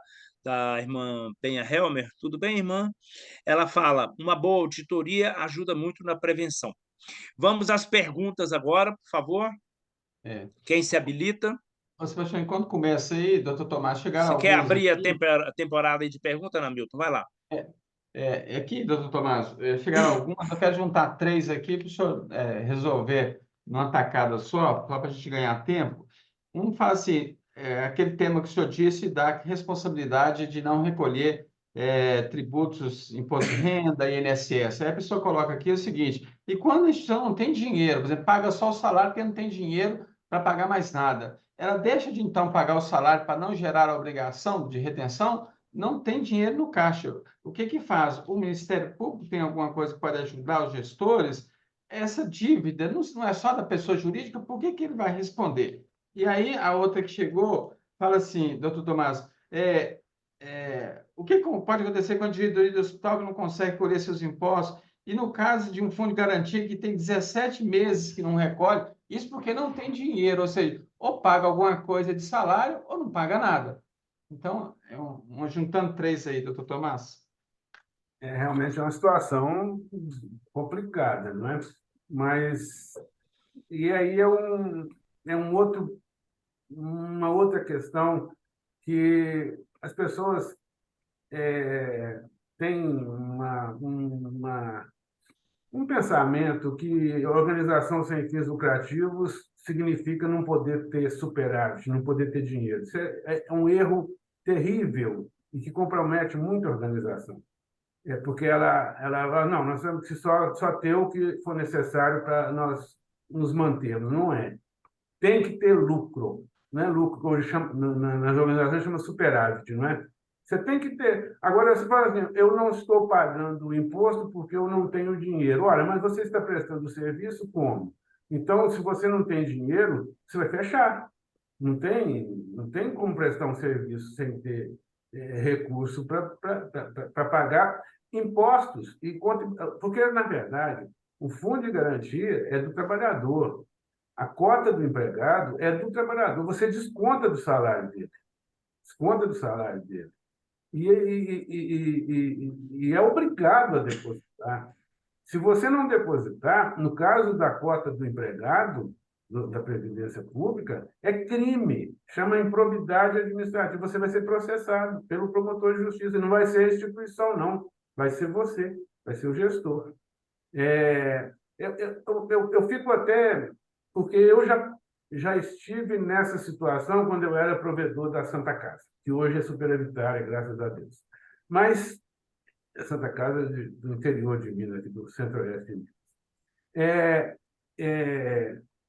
irmã Penha Helmer. Tudo bem, irmã? Ela fala, uma boa auditoria ajuda muito na prevenção. Vamos às perguntas agora, por favor. Quem se habilita? Ô, Sebastião, enquanto começa aí, doutor Tomás, chegaram Você quer alguns abrir aqui. a temporada aí de pergunta, né, Milton? Vai lá. Aqui, doutor Tomás, chegaram algumas, eu quero juntar três aqui para o senhor resolver numa tacada só para a gente ganhar tempo. Um fala assim, aquele tema que o senhor disse da responsabilidade de não recolher tributos, imposto de renda, INSS. Aí a pessoa coloca aqui o seguinte, e quando a instituição não tem dinheiro, por exemplo, paga só o salário porque não tem dinheiro para pagar mais nada, ela deixa de então pagar o salário para não gerar a obrigação de retenção, não tem dinheiro no caixa. O que que faz? O Ministério Público tem alguma coisa que pode ajudar os gestores? Essa dívida não é só da pessoa jurídica, por que que ele vai responder? E aí a outra que chegou fala assim, doutor Tomás, o que pode acontecer com a diretoria do hospital que não consegue colher seus impostos? E no caso de um fundo de garantia que tem 17 meses que não recolhe, isso porque não tem dinheiro, ou seja, ou paga alguma coisa de salário ou não paga nada. Então, juntando três aí, doutor Tomás. Realmente é uma situação complicada, não é? Mas e aí uma outra questão que as pessoas têm um pensamento que organização sem fins lucrativos significa não poder ter superávit, não poder ter dinheiro. Isso é um erro terrível e que compromete muito a organização. É porque ela não, nós temos que só ter o que for necessário para nós nos mantermos. Não é. Tem que ter lucro. Não é lucro, que hoje nas organizações chama superávit, não é? Você tem que ter. Agora, você fala assim, eu não estou pagando o imposto porque eu não tenho dinheiro. Olha, mas você está prestando serviço como? Então, se você não tem dinheiro, você vai fechar. Não tem como prestar um serviço sem ter recurso para pagar impostos. Porque, na verdade, o fundo de garantia é do trabalhador. A cota do empregado é do trabalhador. Você desconta do salário dele. Desconta do salário dele. E é obrigado a depositar. Se você não depositar, no caso da cota do empregado, da Previdência Pública, é crime, chama improbidade administrativa. Você vai ser processado pelo promotor de justiça. Não vai ser a instituição, não. Vai ser você, vai ser o gestor. Eu fico até. Porque eu já estive nessa situação quando eu era provedor da Santa Casa, que hoje é superavitária, graças a Deus. Mas a Santa Casa do interior de Minas, aqui do centro-oeste de Minas.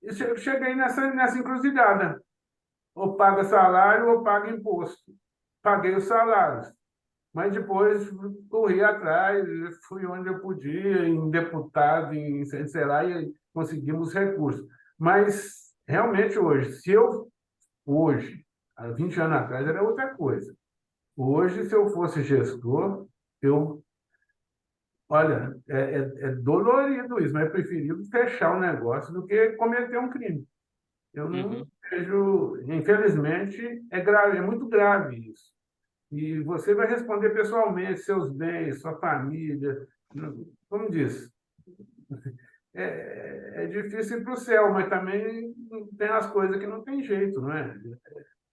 Eu cheguei nessa encruzilhada. Ou paga salário ou paga imposto. Paguei os salários. Mas depois corri atrás, fui onde eu podia, em deputado, sei lá, e conseguimos recursos. Mas, realmente, hoje, há 20 anos atrás, era outra coisa. Hoje, se eu fosse gestor, olha, é dolorido isso, mas é preferível fechar o negócio do que cometer um crime. Eu não Uhum. vejo, infelizmente, é grave, é muito grave isso. E você vai responder pessoalmente seus bens, sua família. Como diz, é difícil ir para o céu, mas também tem as coisas que não tem jeito, não é? É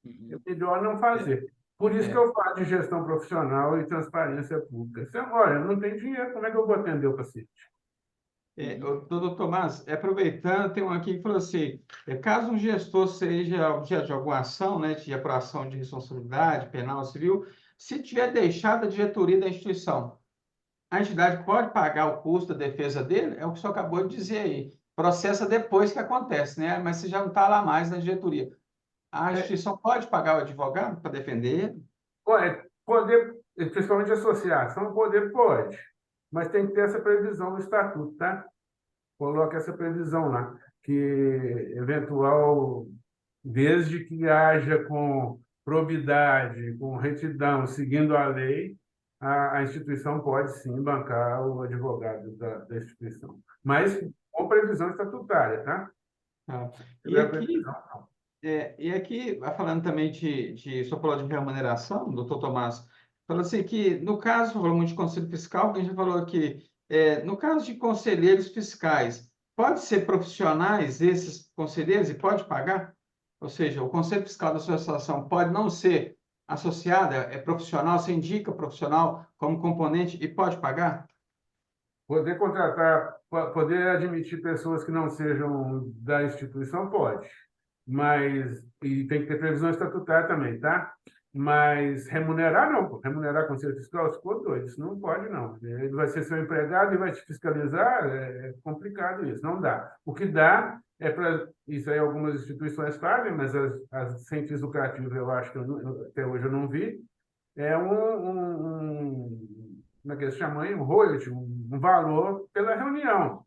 Uhum. melhor não fazer. Por isso que É, eu falo de gestão profissional e transparência pública. Olha, não tem dinheiro, como é que eu vou atender o paciente? Uhum. doutor Tomás, aproveitando, tem um aqui que falou assim, caso um gestor seja objeto de alguma ação, né, de apuração de responsabilidade penal, civil, se tiver deixado a diretoria da instituição, a entidade pode pagar o custo da defesa dele? É o que o senhor acabou de dizer aí. Processa depois que acontece, né? Mas você já não está lá mais na diretoria. A É, instituição pode pagar o advogado para defender ele? poder, principalmente associação, poder pode, mas tem que ter essa previsão no estatuto, tá? Coloque essa previsão lá, que eventual, desde que haja com probidade, com retidão, seguindo a lei, a instituição pode sim bancar o advogado da instituição, mas com previsão estatutária, tá? Tá. Se E tiver aqui, previsão, não. falando também o senhor falou de remuneração, doutor Tomás, falou assim que, no caso, falou muito de conselho fiscal, que a gente falou aqui, no caso de conselheiros fiscais, pode ser profissionais esses conselheiros e pode pagar? Ou seja, o Conselho Fiscal da associação pode não ser associada, é profissional, você indica profissional como componente e pode pagar? Poder contratar, poder admitir pessoas que não sejam da instituição, pode. Mas, e tem que ter previsão estatutária também, tá? Mas remunerar, não. Pô. Remunerar conselho fiscal, ficou doido. Isso não pode, não. Ele vai ser seu empregado e vai te fiscalizar, é complicado isso, não dá. O que dá é para. Isso aí algumas instituições fazem, mas as sem fins lucrativos eu acho que até hoje eu não vi. É como é que se chama aí? Um royalty, um valor pela reunião,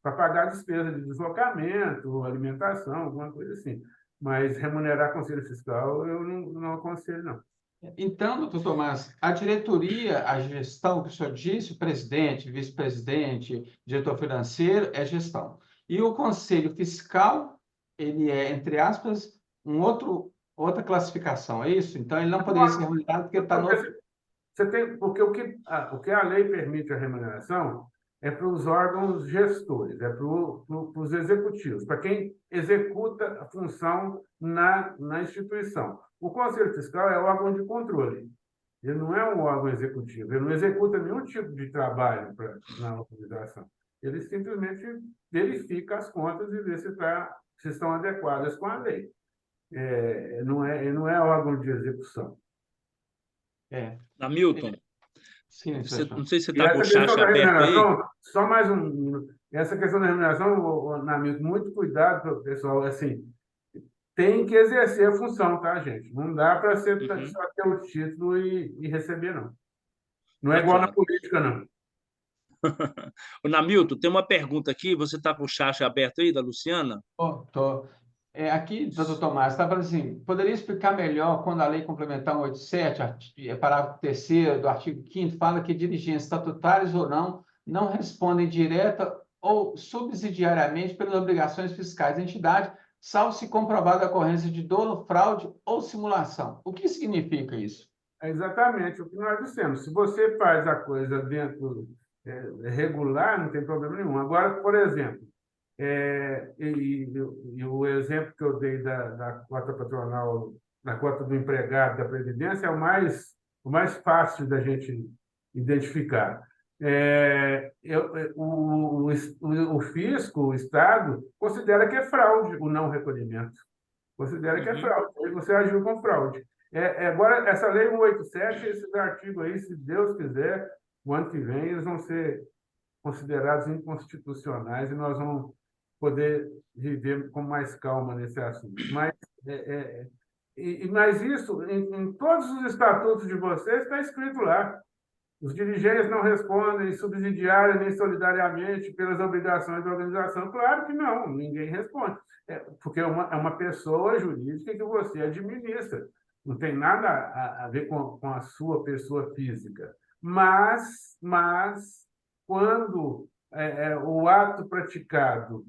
para pagar a despesa de deslocamento, alimentação, alguma coisa assim. Mas remunerar conselho fiscal eu não aconselho, não. Então, doutor Tomás, a diretoria, a gestão que o senhor disse, o presidente, vice-presidente, diretor financeiro, é gestão. E o conselho fiscal, ele é, entre aspas, outra classificação, é isso? Então, ele não poderia ser remunerado porque ele está no... Você tem, porque o que a lei permite a remuneração é para os órgãos gestores, é para os executivos, para quem executa a função na instituição. O Conselho Fiscal é órgão de controle. Ele não é um órgão executivo, ele não executa nenhum tipo de trabalho na organização. Ele simplesmente verifica as contas e vê se estão adequadas com a lei. Ele não é órgão de execução. Hamilton, Sim, não sei se você E está com essa o questão chat da aberto aí. remuneração, só mais um. Essa questão da remuneração, Namilton, muito cuidado, pessoal. Assim, tem que exercer a função, tá, gente? Não dá para ser só ter o título e receber, não. Não é Tá igual na claro. política, não. O Namilton, tem uma pergunta aqui, você está com o chat aberto aí, da Luciana? Tô. Aqui, doutor Tomás, está falando assim, poderia explicar melhor quando a Lei Complementar 187, parágrafo 3º do artigo 5º, fala que dirigentes estatutários ou não respondem direta ou subsidiariamente pelas obrigações fiscais da entidade, salvo se comprovada a ocorrência de dolo, fraude ou simulação. O que significa isso? É exatamente o que nós dissemos. Se você faz a coisa dentro regular, não tem problema nenhum. Agora, por exemplo, e o exemplo que eu dei da cota patronal, da cota do empregado da Previdência, é o mais fácil da gente identificar. O fisco, o Estado, considera que é fraude o não recolhimento. Considera que é fraude. Aí você agiu com fraude. Agora, essa lei 187, esses artigos aí, se Deus quiser, o ano que vem, eles vão ser considerados inconstitucionais e nós vamos poder viver com mais calma nesse assunto. Mas isso, em todos os estatutos de vocês, está escrito lá. Os dirigentes não respondem subsidiária nem solidariamente pelas obrigações da organização. Claro que não, ninguém responde. Porque é uma pessoa jurídica que você administra. Não tem nada a ver com a sua pessoa física. Mas quando o ato praticado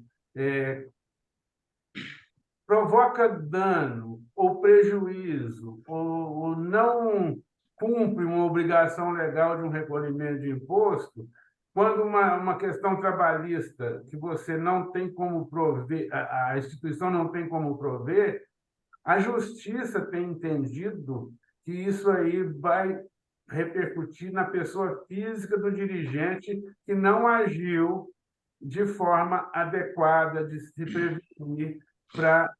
provoca dano ou prejuízo ou não cumpre uma obrigação legal de um recolhimento de imposto, quando uma questão trabalhista que você não tem como prover, a instituição não tem como prover, a justiça tem entendido que isso aí vai repercutir na pessoa física do dirigente que não agiu de forma adequada, de se prevenir para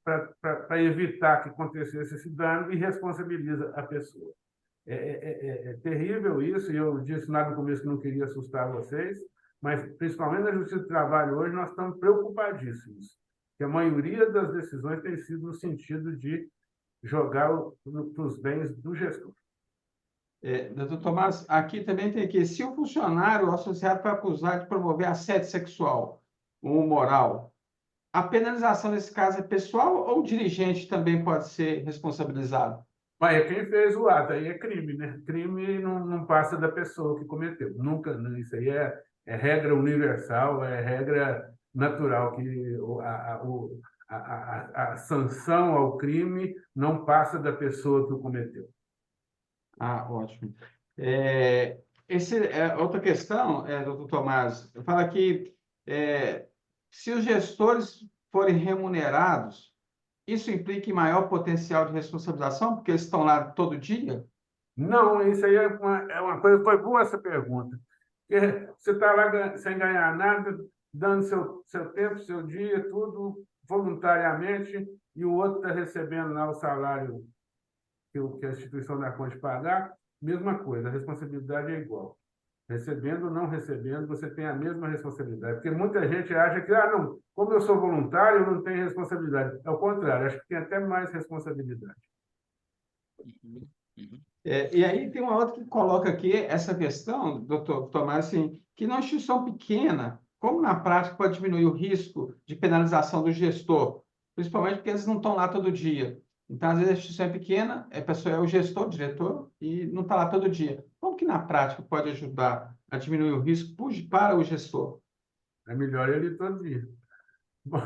evitar que acontecesse esse dano e responsabiliza a pessoa. É terrível isso, e eu disse lá no começo que não queria assustar vocês, mas principalmente na Justiça do Trabalho hoje nós estamos preocupadíssimos, que a maioria das decisões tem sido no sentido de jogar para os bens do gestor. Doutor Tomás, aqui também tem que, se o funcionário associado foi acusado de promover assédio sexual ou moral, a penalização nesse caso é pessoal ou o dirigente também pode ser responsabilizado? Mas é quem fez o ato, aí é crime, né? Crime não passa da pessoa que cometeu. Nunca, isso aí é regra universal, é regra natural, que a sanção ao crime não passa da pessoa que o cometeu. Ótimo. Outra questão, doutor Tomás, fala que se os gestores forem remunerados isso implica em maior potencial de responsabilização, porque eles estão lá todo dia? Não, isso aí é uma coisa, foi boa essa pergunta. Porque você está lá sem ganhar nada, dando seu tempo, seu dia, tudo voluntariamente, e o outro está recebendo lá o salário que a instituição dá conta de pagar, mesma coisa, a responsabilidade é igual. Recebendo ou não recebendo, você tem a mesma responsabilidade. Porque muita gente acha que, não, como eu sou voluntário, eu não tenho responsabilidade. É o contrário, acho que tem até mais responsabilidade. Uhum, uhum. E aí tem uma outra que coloca aqui essa questão, doutor Tomás, assim, que na instituição pequena, como na prática pode diminuir o risco de penalização do gestor, principalmente porque eles não estão lá todo dia. Então, às vezes, a instituição é pequena, a pessoa é o gestor, o diretor, e não está lá todo dia. Como que na prática pode ajudar a diminuir o risco para o gestor? É melhor ele ir todo dia. Bom,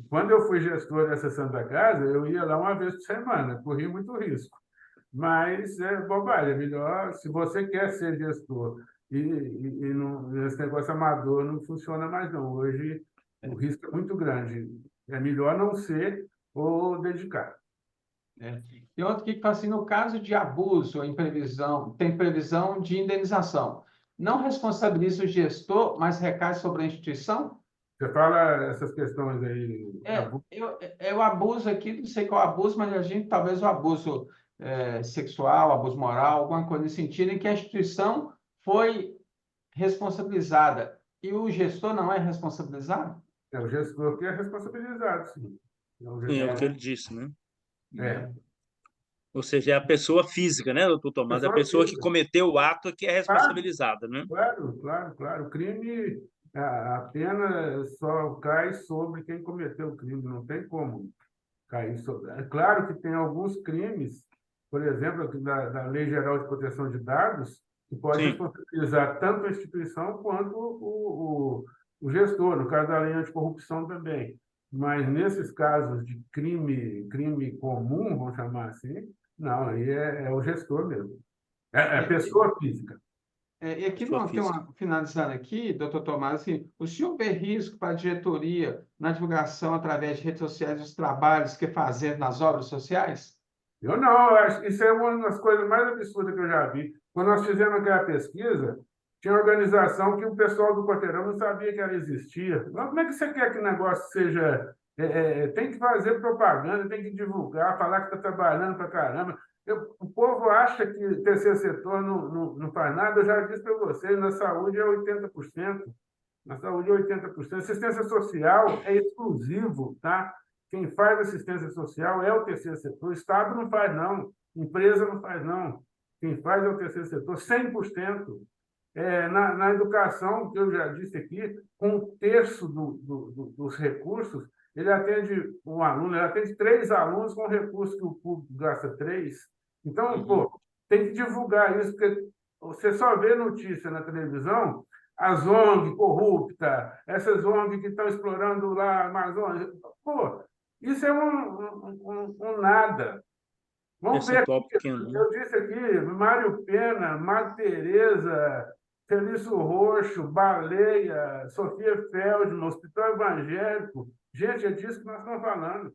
quando eu fui gestor dessa Santa Casa, eu ia lá uma vez por semana, corria muito risco. Mas é bobagem, é melhor, se você quer ser gestor esse negócio amador não funciona mais não. Hoje o risco é muito grande. É melhor não ser ou dedicar. E outro que fala assim, no caso de abuso em previsão, tem previsão de indenização. Não responsabiliza o gestor, mas recai sobre a instituição? Você fala essas questões aí, O abuso aqui, não sei qual é o abuso, mas a gente talvez o abuso sexual, abuso moral, alguma coisa nesse sentido, em que a instituição foi responsabilizada e o gestor não é responsabilizado? é o gestor que é responsabilizado, sim. É o Sim, é o gestor. que ele disse, né? É. Ou seja, é a pessoa física, né, doutor Tomás? É a Pessoa pessoa que física. cometeu o ato que é Claro, responsabilizada, né? claro, claro, claro. O crime, a pena só cai sobre quem cometeu o crime, não tem como cair sobre. É claro que tem alguns crimes, por exemplo, aqui da Lei Geral de Proteção de Dados, que pode Sim, responsabilizar tanto a instituição quanto o gestor, no caso da lei anticorrupção também. Mas nesses casos de crime comum, vamos chamar assim, não, aí é o gestor mesmo. É É, pessoa física. E aqui pessoa não tem física. uma, finalizando aqui, doutor Tomás, assim, o senhor vê risco para a diretoria na divulgação através de redes sociais dos trabalhos que fazendo nas obras sociais? Eu não, eu acho que isso é uma das coisas mais absurdas que eu já vi. Quando nós fizemos aquela pesquisa, tinha organização que o pessoal do quarteirão não sabia que ela existia. Mas como é que você quer que o negócio seja. Tem que fazer propaganda, tem que divulgar, falar que está trabalhando para caramba. O povo acha que o terceiro setor não faz nada. Eu já disse para vocês, na saúde é 80%. Na saúde é 80%. Assistência social é exclusivo, tá? Quem faz assistência social é o terceiro setor. O Estado não faz, não. Empresa não faz, não. Quem faz é o terceiro setor, 100%. Na educação, que eu já disse aqui, com um terço dos recursos, ele atende um aluno, ele atende 3 alunos com recursos que o público gasta 3. Então, Uhum, pô, tem que divulgar isso, porque você só vê notícia na televisão, as ONG corrupta, essas ONG que estão explorando lá a Amazônia. Pô, isso é um nada. Vamos ver percentual aqui, pequeno, né? eu disse aqui, Mário Pena, Madre Teresa, Felício Roxo, Baleia, Sofia Feldman, Hospital Evangélico. Gente, é disso que nós estamos falando.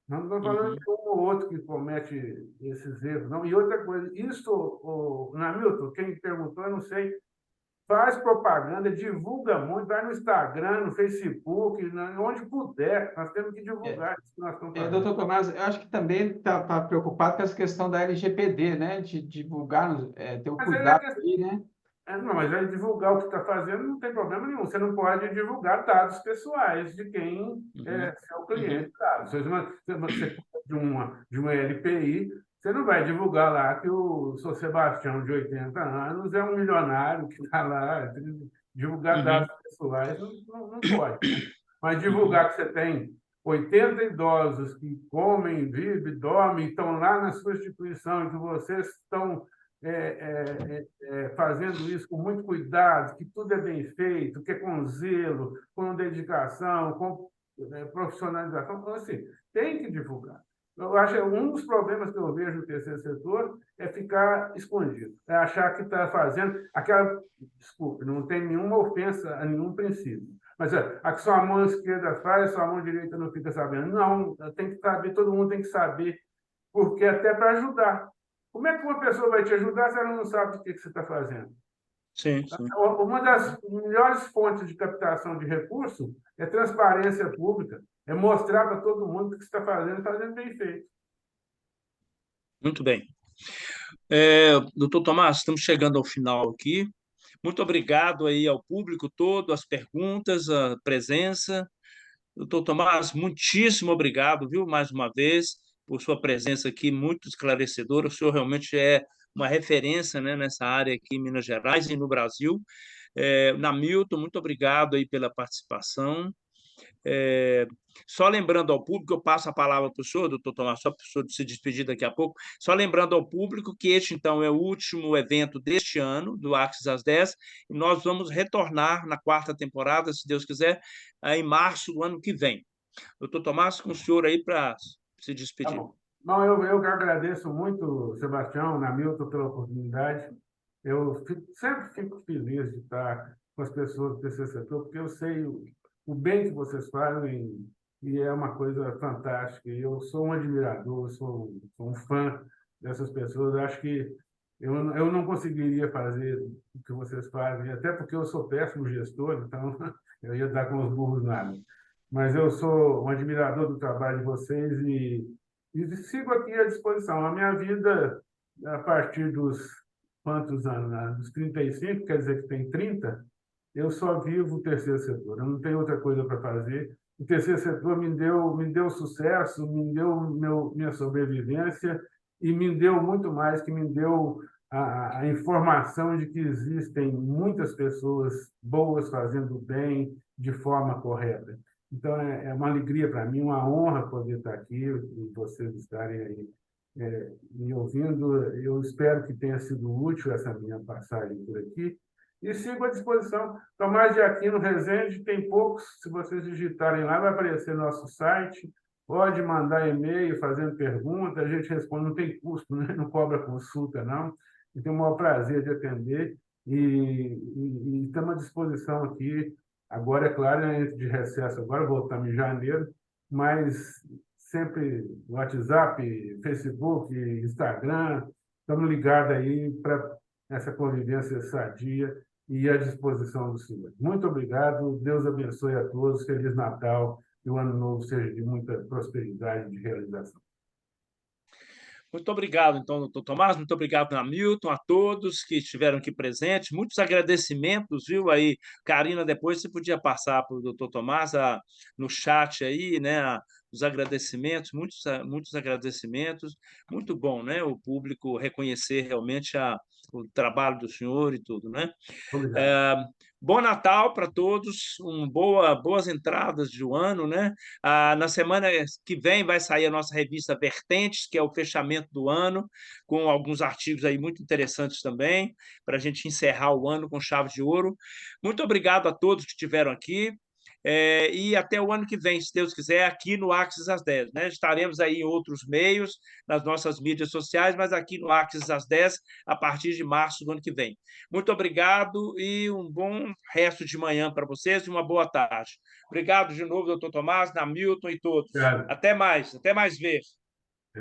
Nós não estamos falando Uhum. de um ou outro que comete esses erros, não. E outra coisa, isso, Namilton, quem perguntou, eu não sei, faz propaganda, divulga muito, vai no Instagram, no Facebook, onde puder. Nós temos que É, divulgar isso que nós estamos fazendo. doutor Tomás, eu acho que também está preocupado com essa questão da LGPD, né? De divulgar, ter o Mas aí é cuidado questão. aí, né? Não, mas aí divulgar o que está fazendo não tem problema nenhum. Você não pode divulgar dados pessoais de quem é Uhum. seu Uhum. cliente. Claro. Se você de uma LPI, você não vai divulgar lá que o Sr. Sebastião, de 80 anos, é um milionário que está lá. Divulgar dados Uhum. pessoais não pode, né? Mas Uhum. divulgar que você tem 80 idosos que comem, vivem, dormem, estão lá na sua instituição, e que vocês estão fazendo isso com muito cuidado, que tudo é bem feito, que é com zelo, com dedicação, com profissionalização. Então, assim, tem que divulgar. Eu acho que um dos problemas que eu vejo no terceiro setor é ficar escondido, é achar que está fazendo aquela. Desculpe, não tem nenhuma ofensa a nenhum princípio, Mas a que sua mão esquerda faz, a sua mão direita não fica sabendo. Não, tem que saber, todo mundo tem que saber, porque até para ajudar. Como é que uma pessoa vai te ajudar se ela não sabe o que você está fazendo? Sim, sim. Uma das melhores fontes de captação de recursos é transparência pública, é mostrar para todo mundo que o que você está fazendo bem feito. Muito bem. Doutor Tomás, estamos chegando ao final aqui. Muito obrigado aí ao público todo, as perguntas, a presença. Doutor Tomás, muitíssimo obrigado, viu, mais uma vez, por sua presença aqui, muito esclarecedora. O senhor realmente é uma referência, né, nessa área aqui em Minas Gerais e no Brasil. Namilton, muito obrigado aí pela participação. Só lembrando ao público, eu passo a palavra para o senhor, doutor Tomás, só para o senhor se despedir daqui a pouco, só lembrando ao público que este, então, é o último evento deste ano, do Axis às 10, e nós vamos retornar na quarta temporada, se Deus quiser, em março do ano que vem. Doutor Tomás, com o senhor aí para se Tá despedir. bom. Não, eu que agradeço muito, Sebastião, Namilton, pela oportunidade. Sempre fico feliz de estar com as pessoas do terceiro setor, porque eu sei o bem que vocês fazem e é uma coisa fantástica. E eu sou um admirador, sou um fã dessas pessoas. Eu acho que eu não conseguiria fazer o que vocês fazem, até porque eu sou péssimo gestor, então eu ia dar com os burros na água. Mas eu sou um admirador do trabalho de vocês e sigo aqui à disposição. A minha vida, a partir dos quantos anos? Dos 35, quer dizer que tem 30, eu só vivo o terceiro setor. Eu não tenho outra coisa para fazer. O terceiro setor me deu sucesso, me deu minha sobrevivência e me deu muito mais, que me deu a informação de que existem muitas pessoas boas fazendo bem de forma correta. Então, é uma alegria para mim, uma honra poder estar aqui e vocês estarem aí me ouvindo. Eu espero que tenha sido útil essa minha passagem por aqui. E sigo à disposição. Tomás de Aquino Rezende, tem poucos, se vocês digitarem lá, vai aparecer nosso site. Pode mandar e-mail fazendo pergunta, a gente responde, não tem custo, né? Não cobra consulta, não. Eu tenho o maior prazer de atender e estamos à disposição aqui. Agora, é claro, de recesso, agora voltamos em janeiro, mas sempre WhatsApp, Facebook, Instagram, estamos ligados aí para essa convivência sadia e à disposição do senhor. Muito obrigado, Deus abençoe a todos, Feliz Natal e o Ano Novo seja de muita prosperidade e de realização. Muito obrigado, então, doutor Tomás, muito obrigado, Hamilton, a todos que estiveram aqui presentes, muitos agradecimentos, viu, aí, Karina, depois você podia passar para o doutor Tomás no chat aí, né, os agradecimentos, muitos agradecimentos, muito bom, né, o público reconhecer realmente o trabalho do senhor e tudo, né? Obrigado. Bom Natal para todos, boas entradas de ano, né? Na semana que vem vai sair a nossa revista Vertentes, que é o fechamento do ano, com alguns artigos aí muito interessantes também, para a gente encerrar o ano com chave de ouro. Muito obrigado a todos que estiveram aqui. E até o ano que vem, se Deus quiser, aqui no Axis às 10, né? Estaremos aí em outros meios, nas nossas mídias sociais, mas aqui no Axis às 10, a partir de março do ano que vem. Muito obrigado e um bom resto de manhã para vocês e uma boa tarde. Obrigado de novo, doutor Tomás, Namilton e todos. Obrigado. Até mais ver.